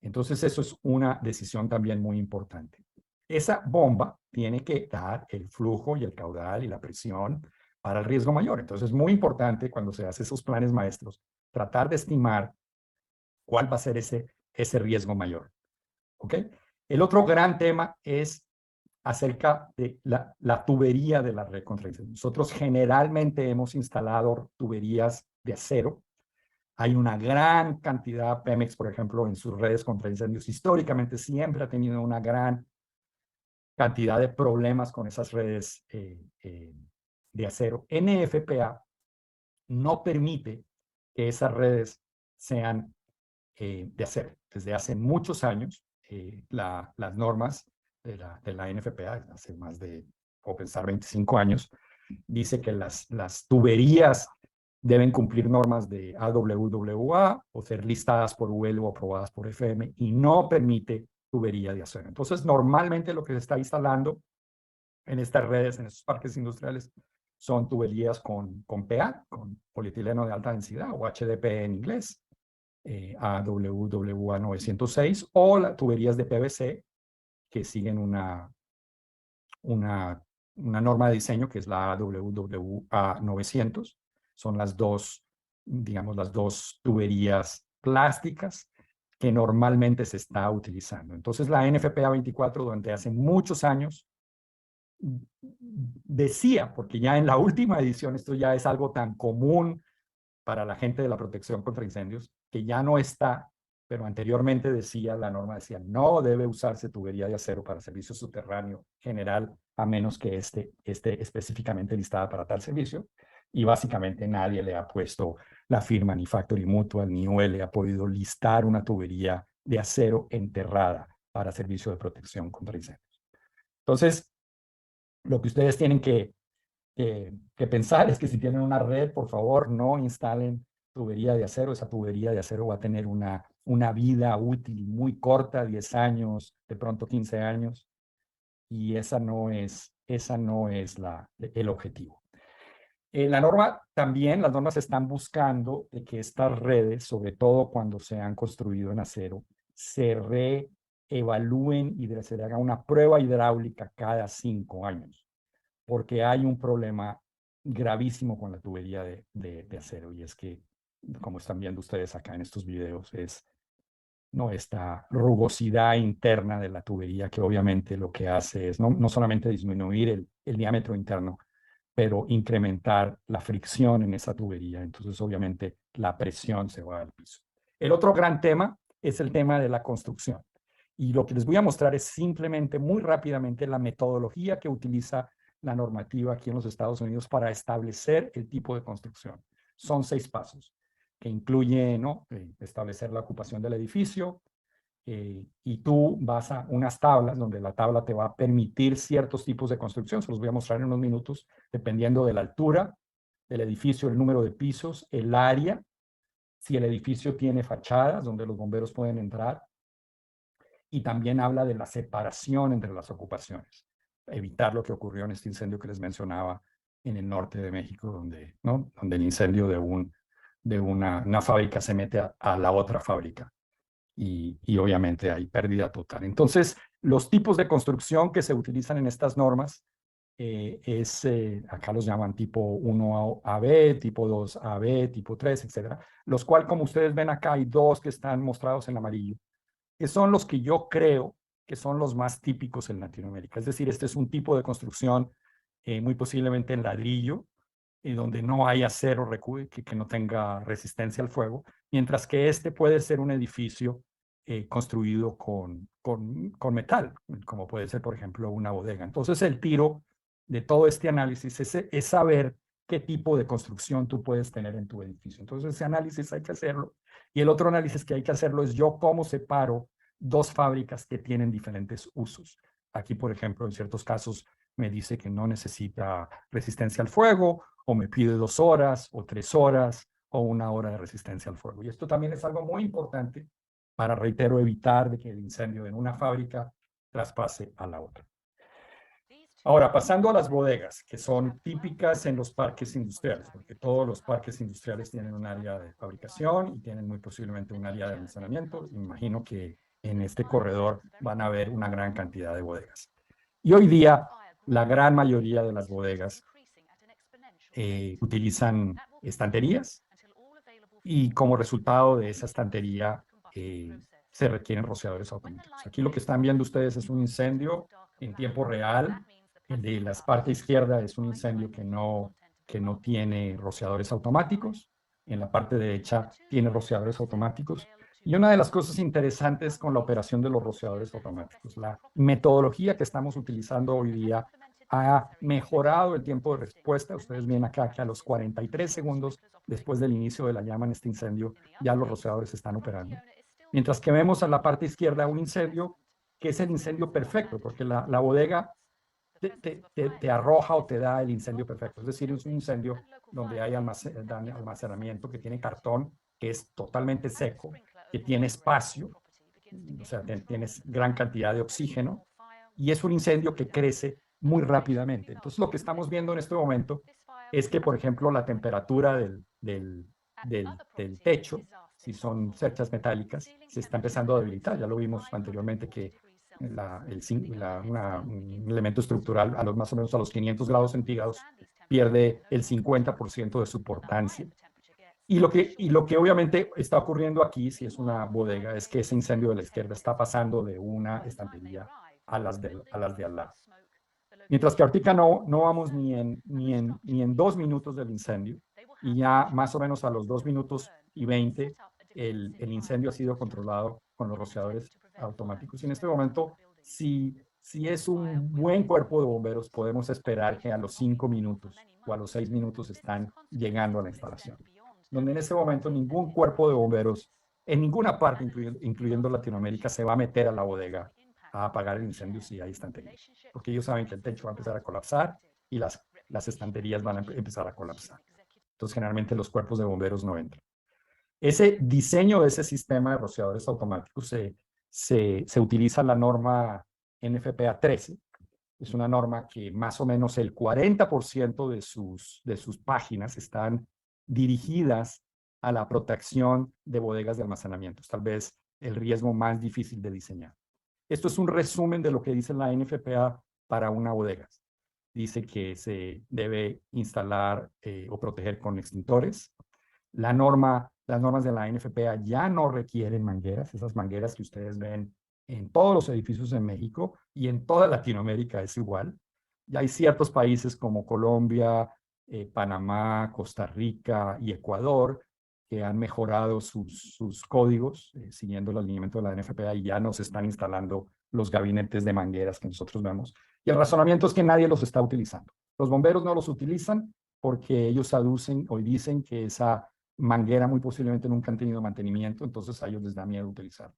Entonces, eso es una decisión también muy importante. esa bomba tiene que dar el flujo y el caudal y la presión para el riesgo mayor. Entonces es muy importante cuando se hace esos planes maestros, tratar de estimar cuál va a ser ese riesgo mayor. ¿Ok? El otro gran tema es acerca de la tubería de la red contra incendios. Nosotros generalmente hemos instalado tuberías de acero. Hay una gran cantidad, Pemex, por ejemplo, en sus redes contra incendios, históricamente siempre ha tenido una gran cantidad de problemas con esas redes de acero. NFPA no permite que esas redes sean de acero. Desde hace muchos años, las normas de la NFPA, hace más de, o pensar, 25 años, dice que las tuberías deben cumplir normas de AWWA o ser listadas por UL o aprobadas por FM y no permite tubería de acero. Entonces, normalmente lo que se está instalando en estas redes, en estos parques industriales, son tuberías con PA, con polietileno de alta densidad o HDPE en inglés, AWWA 906, o las tuberías de PVC que siguen una norma de diseño que es la AWWA 900. Son las dos, digamos, las dos tuberías plásticas que normalmente se está utilizando. Entonces la NFPA 24 durante hace muchos años decía, porque ya en la última edición esto ya es algo tan común para la gente de la protección contra incendios, que ya no está, pero anteriormente decía, la norma decía, no debe usarse tubería de acero para servicio subterráneo general, a menos que esté específicamente listada para tal servicio. Y básicamente nadie le ha puesto la firma, ni Factory Mutual, ni UL ha podido listar una tubería de acero enterrada para servicio de protección contra incendios. Entonces, lo que ustedes tienen que pensar es que si tienen una red, por favor, no instalen tubería de acero. Esa tubería de acero va a tener una vida útil muy corta, 10 años, de pronto 15 años, y esa no es el objetivo. La norma también, las normas están buscando de que estas redes, sobre todo cuando se han construido en acero, se reevalúen y se le haga una prueba hidráulica cada 5 años, porque hay un problema gravísimo con la tubería de acero, y es que, como están viendo ustedes acá en estos videos, es no esta rugosidad interna de la tubería que obviamente lo que hace es no solamente disminuir el diámetro interno, pero incrementar la fricción en esa tubería. Entonces, obviamente, la presión se va al piso. El otro gran tema es el tema de la construcción. Y lo que les voy a mostrar es simplemente, muy rápidamente, la metodología que utiliza la normativa aquí en los Estados Unidos para establecer el tipo de construcción. Son 6 pasos, que incluye, ¿no?, establecer la ocupación del edificio, y tú vas a unas tablas donde la tabla te va a permitir ciertos tipos de construcción. Se los voy a mostrar en unos minutos, dependiendo de la altura del edificio, el número de pisos, el área, si el edificio tiene fachadas donde los bomberos pueden entrar, y también habla de la separación entre las ocupaciones, evitar lo que ocurrió en este incendio que les mencionaba en el norte de México, donde, ¿no?, donde el incendio de una fábrica se mete a la otra fábrica. Y obviamente hay pérdida total. Entonces, los tipos de construcción que se utilizan en estas normas acá los llaman tipo 1AB, tipo 2AB, tipo 3, etcétera, los cuales, como ustedes ven acá, hay 2 que están mostrados en amarillo, que son los que yo creo que son los más típicos en Latinoamérica. Es decir, este es un tipo de construcción muy posiblemente en ladrillo, donde no hay acero que no tenga resistencia al fuego, mientras que este puede ser un edificio construido con metal, como puede ser, por ejemplo, una bodega. Entonces, el tiro de todo este análisis es saber qué tipo de construcción tú puedes tener en tu edificio. Entonces, ese análisis hay que hacerlo. Y el otro análisis que hay que hacerlo es yo cómo separo 2 fábricas que tienen diferentes usos. Aquí, por ejemplo, en ciertos casos me dice que no necesita resistencia al fuego, o me pide 2 horas, o 3 horas, o 1 hora de resistencia al fuego. Y esto también es algo muy importante para, reitero, evitar de que el incendio en una fábrica traspase a la otra. Ahora, pasando a las bodegas, que son típicas en los parques industriales, porque todos los parques industriales tienen un área de fabricación y tienen muy posiblemente un área de almacenamiento. Imagino que en este corredor van a haber una gran cantidad de bodegas. Y hoy día, la gran mayoría de las bodegas utilizan estanterías y como resultado de esa estantería se requieren rociadores automáticos. Aquí lo que están viendo ustedes es un incendio en tiempo real. El de la parte izquierda es un incendio que no tiene rociadores automáticos. En la parte derecha tiene rociadores automáticos. Y una de las cosas interesantes con la operación de los rociadores automáticos, la metodología que estamos utilizando hoy día ha mejorado el tiempo de respuesta. Ustedes ven acá que a los 43 segundos después del inicio de la llama en este incendio, ya los rociadores están operando. Mientras que vemos a la parte izquierda un incendio que es el incendio perfecto, porque la bodega te arroja o te da el incendio perfecto. Es decir, es un incendio donde hay almacenamiento que tiene cartón, que es totalmente seco, que tiene espacio, o sea, tienes gran cantidad de oxígeno, y es un incendio que crece muy rápidamente. Entonces, lo que estamos viendo en este momento es que, por ejemplo, la temperatura del techo, si son cerchas metálicas, se está empezando a debilitar. Ya lo vimos anteriormente que un elemento estructural a los más o menos a los 500 grados centígrados pierde el 50% de su portancia. Y lo que obviamente está ocurriendo aquí, si es una bodega, es que ese incendio de la izquierda está pasando de una estantería a las de al lado. Mientras que ahorita no vamos ni en 2 minutos del incendio, y ya más o menos a los 2 minutos y 20, el incendio ha sido controlado con los rociadores automáticos. Y en este momento, si es un buen cuerpo de bomberos, podemos esperar que a los 5 minutos o a los 6 minutos están llegando a la instalación. Donde en este momento ningún cuerpo de bomberos, en ninguna parte, incluyendo Latinoamérica, se va a meter a la bodega a apagar el incendio si hay estanterías, porque ellos saben que el techo va a empezar a colapsar y las estanterías van a empezar a colapsar. Entonces, generalmente los cuerpos de bomberos no entran. Ese diseño de ese sistema de rociadores automáticos se utiliza la norma NFPA 13. Es una norma que más o menos el 40% de sus páginas están dirigidas a la protección de bodegas de almacenamiento. Es tal vez el riesgo más difícil de diseñar. Esto es un resumen de lo que dice la NFPA para una bodega. Dice que se debe instalar o proteger con extintores. Las normas de la NFPA ya no requieren mangueras. Esas mangueras que ustedes ven en todos los edificios en México y en toda Latinoamérica es igual. Ya hay ciertos países como Colombia, Panamá, Costa Rica y Ecuador que han mejorado sus códigos siguiendo el alineamiento de la NFPA y ya nos están instalando los gabinetes de mangueras que nosotros vemos. Y el razonamiento es que nadie los está utilizando. Los bomberos no los utilizan porque ellos aducen o dicen que esa manguera muy posiblemente nunca han tenido mantenimiento, entonces a ellos les da miedo utilizar.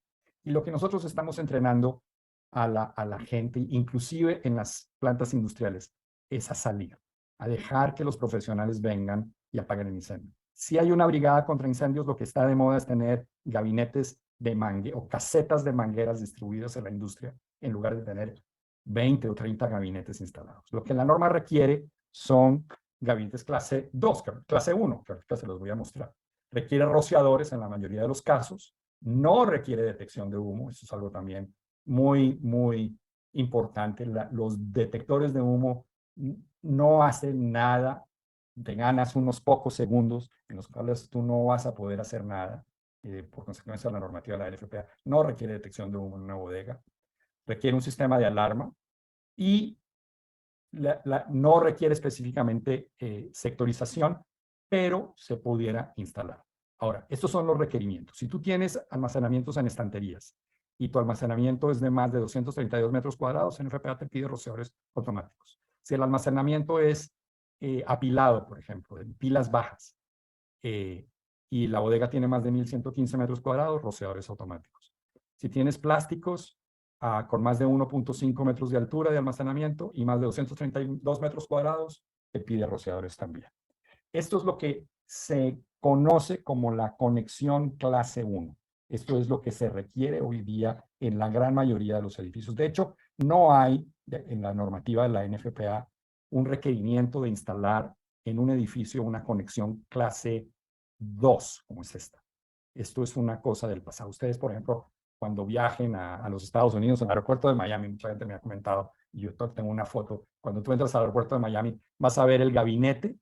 Y lo que nosotros estamos entrenando a la gente, inclusive en las plantas industriales, es a salir, a dejar que los profesionales vengan y apaguen el incendio. Si hay una brigada contra incendios, lo que está de moda es tener gabinetes de mangueras o casetas de mangueras distribuidas en la industria, en lugar de tener 20 o 30 gabinetes instalados. Lo que la norma requiere son gabinetes clase 2, clase 1, que ahorita se los voy a mostrar. Requiere rociadores en la mayoría de los casos, no requiere detección de humo, eso es algo también muy, muy importante. Los detectores de humo no hacen nada, te ganas unos pocos segundos en los cuales tú no vas a poder hacer nada, por consecuencia de la normativa de la NFPA. No requiere detección de humo en una bodega, requiere un sistema de alarma y no requiere específicamente sectorización, pero se pudiera instalar. Ahora, estos son los requerimientos. Si tú tienes almacenamientos en estanterías y tu almacenamiento es de más de 232 metros cuadrados, NFPA te pide rociadores automáticos. Si el almacenamiento es apilado, por ejemplo, en pilas bajas, y la bodega tiene más de 1,115 metros cuadrados, rociadores automáticos. Si tienes plásticos con más de 1,5 metros de altura de almacenamiento y más de 232 metros cuadrados, te pide rociadores también. Esto es lo que se conoce como la conexión clase 1. Esto es lo que se requiere hoy día en la gran mayoría de los edificios. De hecho, no hay en la normativa de la NFPA un requerimiento de instalar en un edificio una conexión clase 2, como es esta. Esto es una cosa del pasado. Ustedes, por ejemplo, cuando viajen a los Estados Unidos, en el aeropuerto de Miami, mucha gente me ha comentado Yo tengo una foto. Cuando tú entras al aeropuerto de Miami, vas a ver el gabinete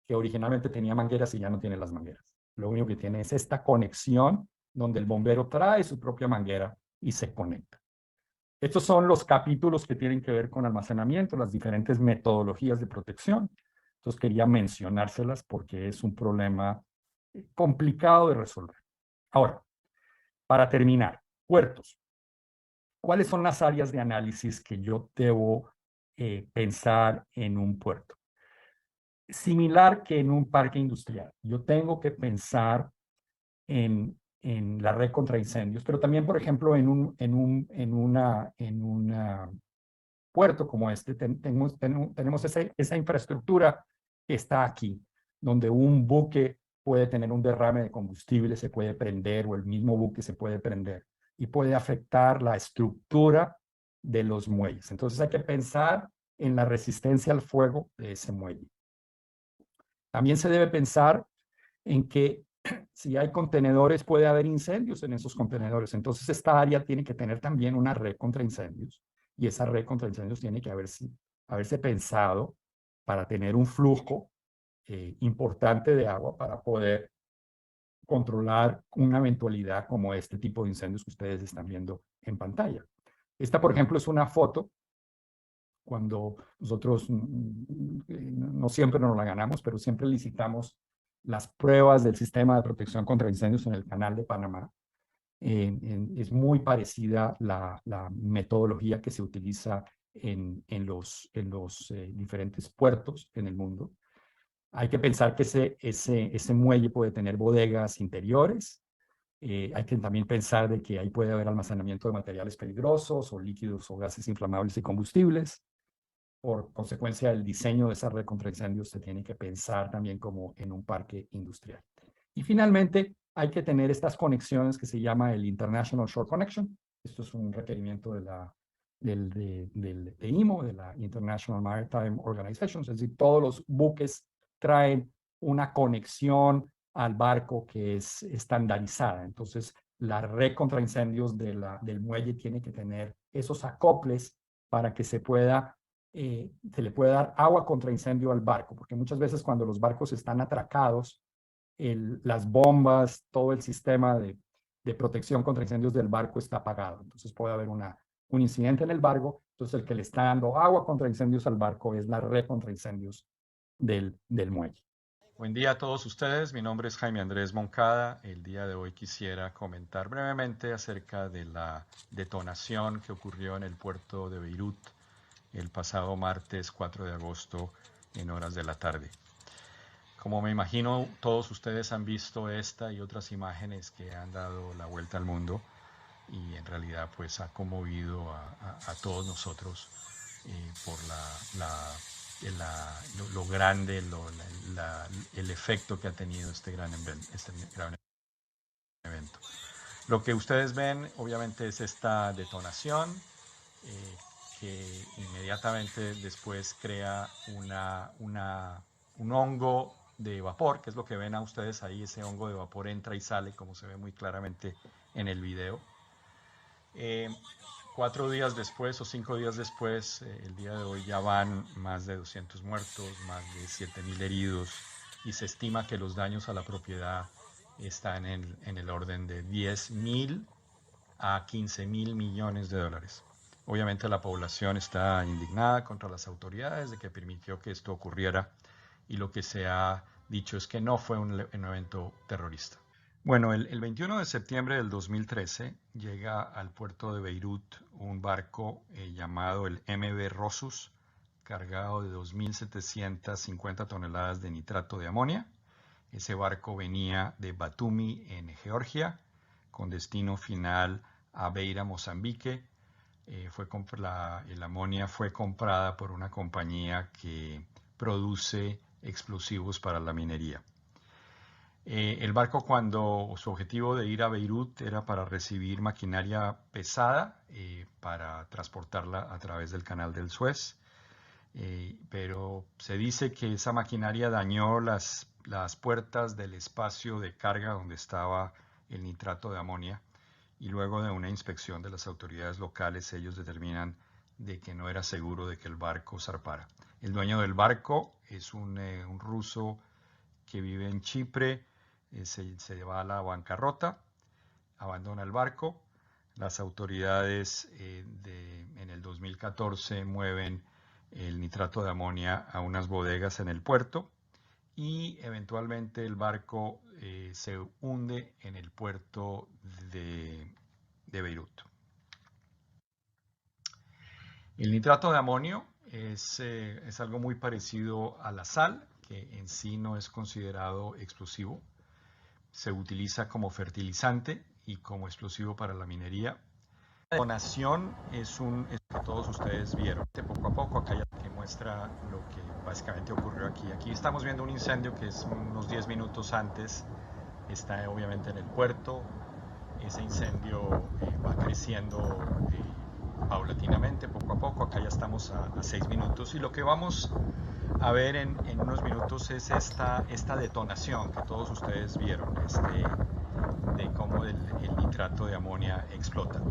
que originalmente tenía mangueras y ya no tiene las mangueras. Lo único que tiene es esta conexión donde el bombero trae su propia manguera y se conecta. Estos son los capítulos que tienen que ver con almacenamiento, las diferentes metodologías de protección. Entonces quería mencionárselas porque es un problema complicado de resolver. Ahora, para terminar, puertos. ¿Cuáles son las áreas de análisis que yo debo pensar en un puerto? Similar que en un parque industrial. Yo tengo que pensar en la red contra incendios, pero también, por ejemplo, en una puerto como este, tenemos esa infraestructura que está aquí, donde un buque puede tener un derrame de combustible, se puede prender, o el mismo buque se puede prender, y puede afectar la estructura de los muelles. Entonces hay que pensar en la resistencia al fuego de ese muelle. También se debe pensar en que si hay contenedores, puede haber incendios en esos contenedores. Entonces, esta área tiene que tener también una red contra incendios. Y esa red contra incendios tiene que haberse pensado para tener un flujo importante de agua para poder controlar una eventualidad como este tipo de incendios que ustedes están viendo en pantalla. Esta, por ejemplo, es una foto cuando nosotros no siempre nos la ganamos, pero siempre licitamos las pruebas del sistema de protección contra incendios en el Canal de Panamá. Es muy parecida la metodología que se utiliza en los diferentes puertos en el mundo. Hay que pensar que ese muelle puede tener bodegas interiores. Hay que también pensar de que ahí puede haber almacenamiento de materiales peligrosos o líquidos o gases inflamables y combustibles. Por consecuencia del diseño de esa red contra incendios, se tiene que pensar también como en un parque industrial. Y finalmente, hay que tener estas conexiones que se llama el International Shore Connection. Esto es un requerimiento de IMO, de la International Maritime Organization. Es decir, todos los buques traen una conexión al barco que es estandarizada. Entonces, la red contra incendios del muelle tiene que tener esos acoples para que se le pueda dar agua contra incendio al barco, porque muchas veces cuando los barcos están atracados, las bombas, todo el sistema de protección contra incendios del barco está apagado. Entonces puede haber un incidente en el barco, entonces el que le está dando agua contra incendios al barco es la red contra incendios del muelle. Buen día a todos ustedes, mi nombre es Jaime Andrés Moncada. El día de hoy quisiera comentar brevemente acerca de la detonación que ocurrió en el puerto de Beirut el pasado martes 4 de agosto en horas de la tarde. Como me imagino todos ustedes han visto esta y otras imágenes que han dado la vuelta al mundo y en realidad pues ha conmovido a todos nosotros por lo grande, el efecto que ha tenido este gran evento. Lo que ustedes ven obviamente es esta detonación que inmediatamente después crea un hongo de vapor, que es lo que ven a ustedes ahí. Ese hongo de vapor entra y sale, como se ve muy claramente en el video. 4 días después o 5 días después, el día de hoy ya van más de 200 muertos, más de 7.000 heridos, y se estima que los daños a la propiedad están en el orden de 10.000 a 15.000 millones de dólares. Obviamente la población está indignada contra las autoridades de que permitió que esto ocurriera, y lo que se ha dicho es que no fue un evento terrorista. Bueno, el 21 de septiembre del 2013 llega al puerto de Beirut un barco llamado el MV Rosus, cargado de 2.750 toneladas de nitrato de amonia. Ese barco venía de Batumi, en Georgia, con destino final a Beira, Mozambique. El amonia fue comprada por una compañía que produce explosivos para la minería. El barco, cuando su objetivo de ir a Beirut era para recibir maquinaria pesada para transportarla a través del canal del Suez, pero se dice que esa maquinaria dañó las puertas del espacio de carga donde estaba el nitrato de amonia, y luego de una inspección de las autoridades locales ellos determinan de que no era seguro de que el barco zarpara. El dueño del barco es un ruso que vive en Chipre, se va a la bancarrota, abandona el barco. Las autoridades en el 2014 mueven el nitrato de amonia a unas bodegas en el puerto y eventualmente el barco se hunde en el puerto de Beirut. El nitrato de amonio es algo muy parecido a la sal, que en sí no es considerado explosivo. Se utiliza como fertilizante y como explosivo para la minería. La detonación es que todos ustedes vieron. Poco a poco, acá ya que muestra lo que básicamente ocurrió aquí. Aquí estamos viendo un incendio que es unos 10 minutos antes. Está obviamente en el puerto. Ese incendio va creciendo paulatinamente, poco a poco. Acá ya estamos a 6 minutos. Y lo que vamos a ver en unos minutos es esta detonación que todos ustedes vieron, de cómo el nitrato de amonia explota.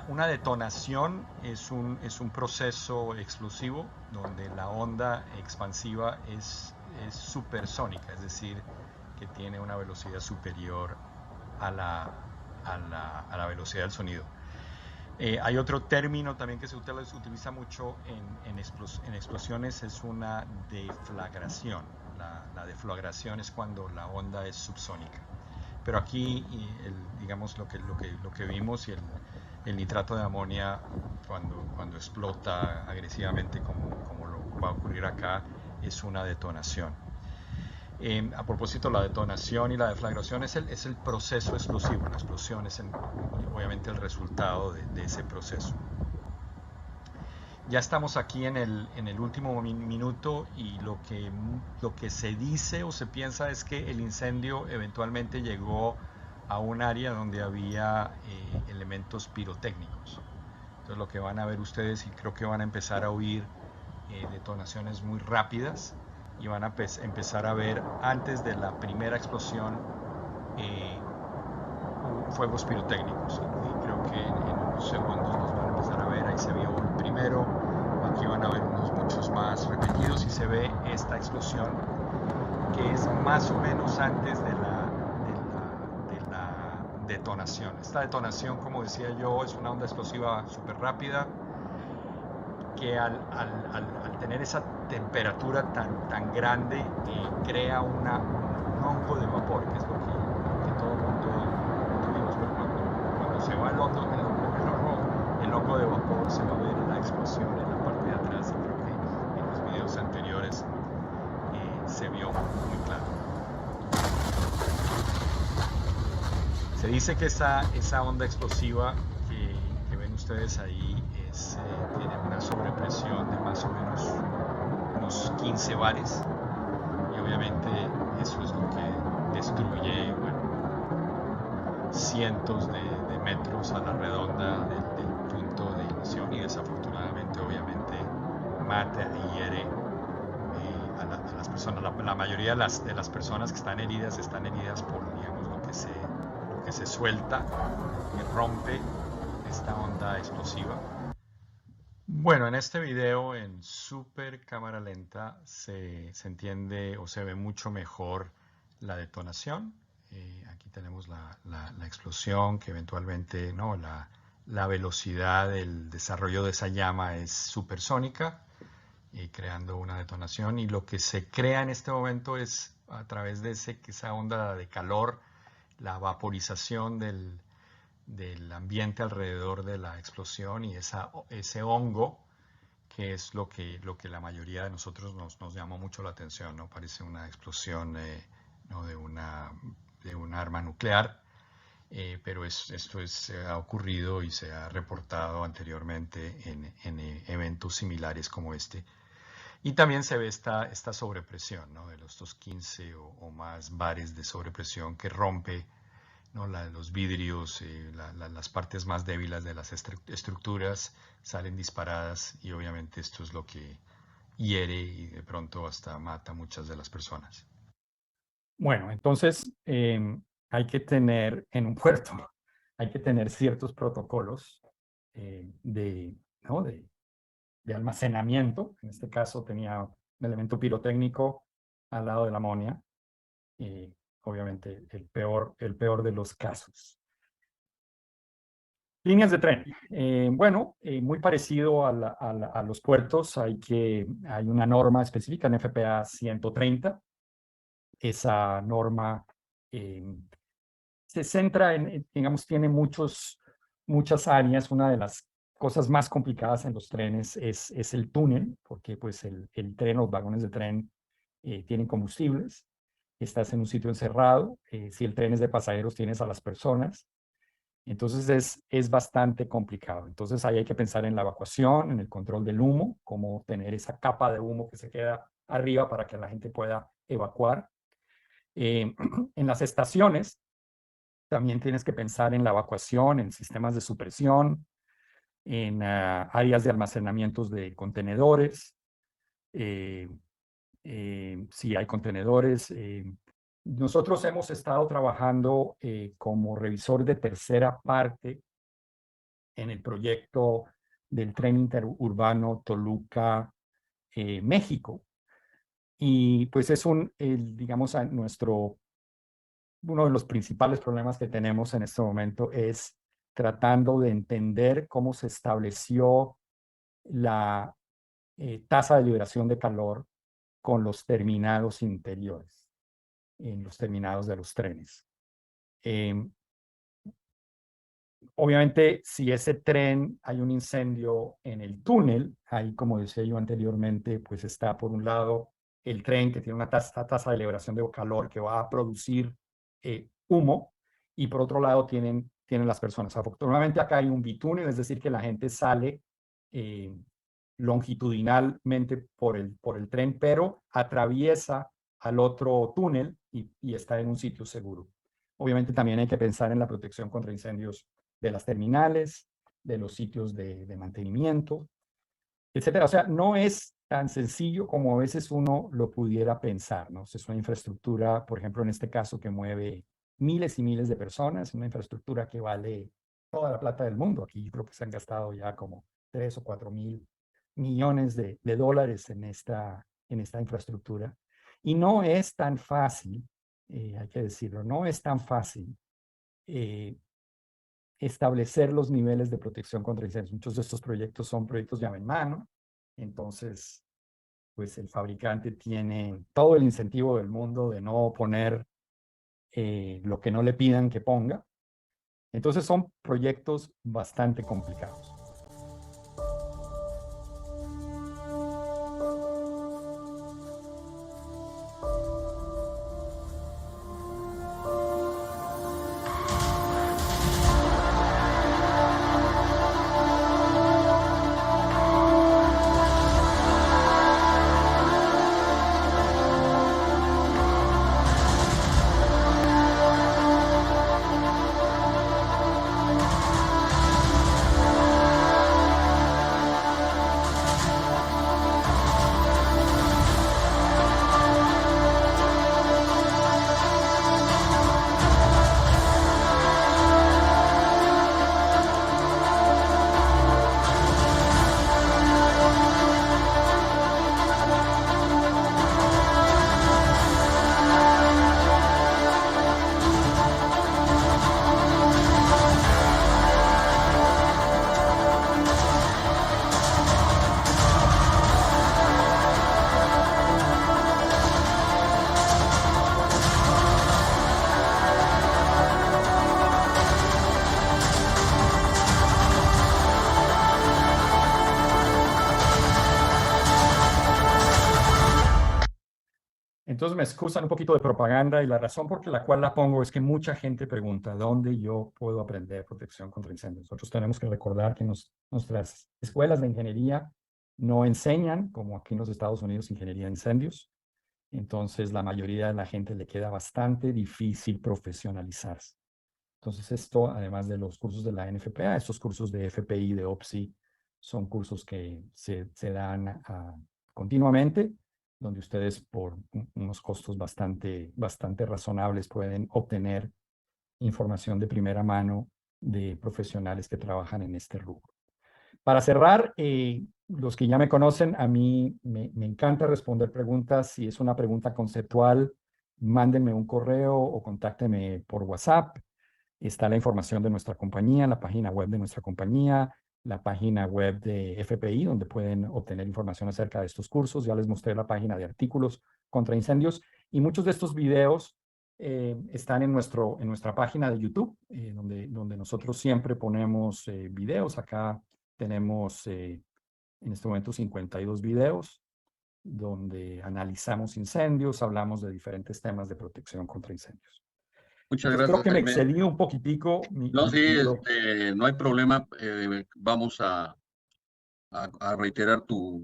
Una detonación es un proceso explosivo donde la onda expansiva es supersónica, es decir, que tiene una velocidad superior a la velocidad del sonido. Hay otro término también que se utiliza mucho en explosiones, es una deflagración. La deflagración es cuando la onda es subsónica. Pero aquí, digamos, lo que vimos y el nitrato de amonia cuando explota agresivamente como lo va a ocurrir acá, es una detonación. A propósito, la detonación y la deflagración es el proceso explosivo. La explosión es obviamente el resultado de ese proceso. Ya estamos aquí en el último minuto y lo que se dice o se piensa es que el incendio eventualmente llegó a un área donde había elementos pirotécnicos. Entonces lo que van a ver ustedes, y creo que van a empezar a oír detonaciones muy rápidas, y van a empezar a ver antes de la primera explosión fuegos pirotécnicos. Y creo que en unos segundos los van a empezar a ver. Ahí se vio el primero, aquí van a ver muchos más repetidos y se ve esta explosión que es más o menos antes de la detonación. Esta detonación, como decía yo, es una onda explosiva súper rápida que al tener esa temperatura tan grande crea un hongo de vapor, que es lo que todo el mundo tuvimos. Pero cuando se va el hongo de vapor, se va a ver la explosión en la parte de atrás, y creo que en los videos anteriores se vio muy claro. Se dice que esa onda explosiva que ven ustedes ahí tiene una sobrepresión de más o menos unos 15 bares, y obviamente eso es lo que destruye cientos de metros a la redonda del punto de ignición, y desafortunadamente obviamente mata y hiere a las personas. La mayoría de las personas que están heridas por, digamos, lo que se suelta, que rompe esta onda explosiva. Bueno, en este video en super cámara lenta se entiende o se ve mucho mejor la detonación. Aquí tenemos la explosión, que eventualmente, ¿no? La velocidad del desarrollo de esa llama es supersónica, creando una detonación, y lo que se crea en este momento es, a través de esa onda de calor, la vaporización del ambiente alrededor de la explosión, y ese hongo, que es lo que la mayoría de nosotros nos llamó mucho la atención, ¿no? Parece una explosión ¿no? de un arma nuclear, pero esto ha ocurrido y se ha reportado anteriormente en eventos similares como este. Y también se ve esta sobrepresión, ¿no? De estos 15 o más bares de sobrepresión que rompe, ¿no? Los vidrios, las partes más débiles de las estructuras salen disparadas, y obviamente esto es lo que hiere y de pronto hasta mata a muchas de las personas. Bueno, entonces hay que tener en un puerto, hay que tener ciertos protocolos de ¿no? de almacenamiento. En este caso tenía un elemento pirotécnico al lado de la amonia. Y obviamente el peor de los casos. Líneas de tren. Bueno, muy parecido a los puertos. Hay una norma específica en FPA 130. Esa norma se centra digamos, tiene muchas áreas. Una de las cosas más complicadas en los trenes es el túnel, porque pues el tren, los vagones de tren tienen combustibles. Estás en un sitio encerrado. Si el tren es de pasajeros, tienes a las personas. Entonces es bastante complicado. Entonces ahí hay que pensar en la evacuación, en el control del humo, cómo tener esa capa de humo que se queda arriba para que la gente pueda evacuar. En las estaciones también tienes que pensar en la evacuación, en sistemas de supresión, en áreas de almacenamientos de contenedores. Si hay contenedores. Nosotros hemos estado trabajando como revisor de tercera parte en el proyecto del tren interurbano Toluca-México. Y pues es digamos, uno de los principales problemas que tenemos en este momento es tratando de entender cómo se estableció la tasa de liberación de calor con los terminados interiores, en los terminados de los trenes. Obviamente, si ese tren hay un incendio en el túnel, ahí, como decía yo anteriormente, pues está por un lado el tren que tiene una tasa de liberación de calor que va a producir humo, y por otro lado tienen las personas. Afortunadamente acá hay un bitúnel, es decir, que la gente sale longitudinalmente por el tren, pero atraviesa al otro túnel y está en un sitio seguro. Obviamente también hay que pensar en la protección contra incendios de las terminales, de los sitios de mantenimiento, etcétera. O sea, no es tan sencillo como a veces uno lo pudiera pensar, ¿no? Es una infraestructura, por ejemplo, en este caso, que mueve miles y miles de personas, una infraestructura que vale toda la plata del mundo. Aquí creo que se han gastado ya como 3 o 4 mil millones de dólares en esta infraestructura. Y no es tan fácil, hay que decirlo, no es tan fácil establecer los niveles de protección contra incendios. Muchos de estos proyectos son proyectos llave en mano. Entonces, pues el fabricante tiene todo el incentivo del mundo de no poner lo que no le pidan que ponga. Entonces son proyectos bastante complicados. Entonces me excusan un poquito de propaganda, y la razón por la cual la pongo es que mucha gente pregunta dónde yo puedo aprender protección contra incendios. Nosotros tenemos que recordar que nuestras escuelas de ingeniería no enseñan, como aquí en los Estados Unidos, ingeniería de incendios. Entonces la mayoría de la gente le queda bastante difícil profesionalizarse. Entonces esto, además de los cursos de la NFPA, estos cursos de FPI, de OPSI, son cursos que se dan continuamente, donde ustedes por unos costos bastante razonables pueden obtener información de primera mano de profesionales que trabajan en este rubro. Para cerrar, los que ya me conocen, a mí me encanta responder preguntas. Si es una pregunta conceptual, mándenme un correo o contáctenme por WhatsApp. Está la información de nuestra compañía, la página web de nuestra compañía, la página web de FPI, donde pueden obtener información acerca de estos cursos. Ya les mostré la página de artículos contra incendios y muchos de estos videos están en nuestra página de YouTube, donde nosotros siempre ponemos videos. Acá tenemos en este momento 52 videos donde analizamos incendios, hablamos de diferentes temas de protección contra incendios. Muchas Entonces, creo gracias, que me Jaime. excedí un poquitico. No, sí, no hay problema. Vamos a reiterar tu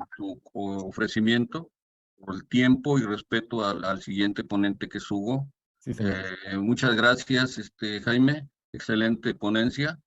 ofrecimiento por el tiempo y respeto al siguiente ponente, que es Hugo. Sí, señor. Muchas gracias, Jaime. Excelente ponencia.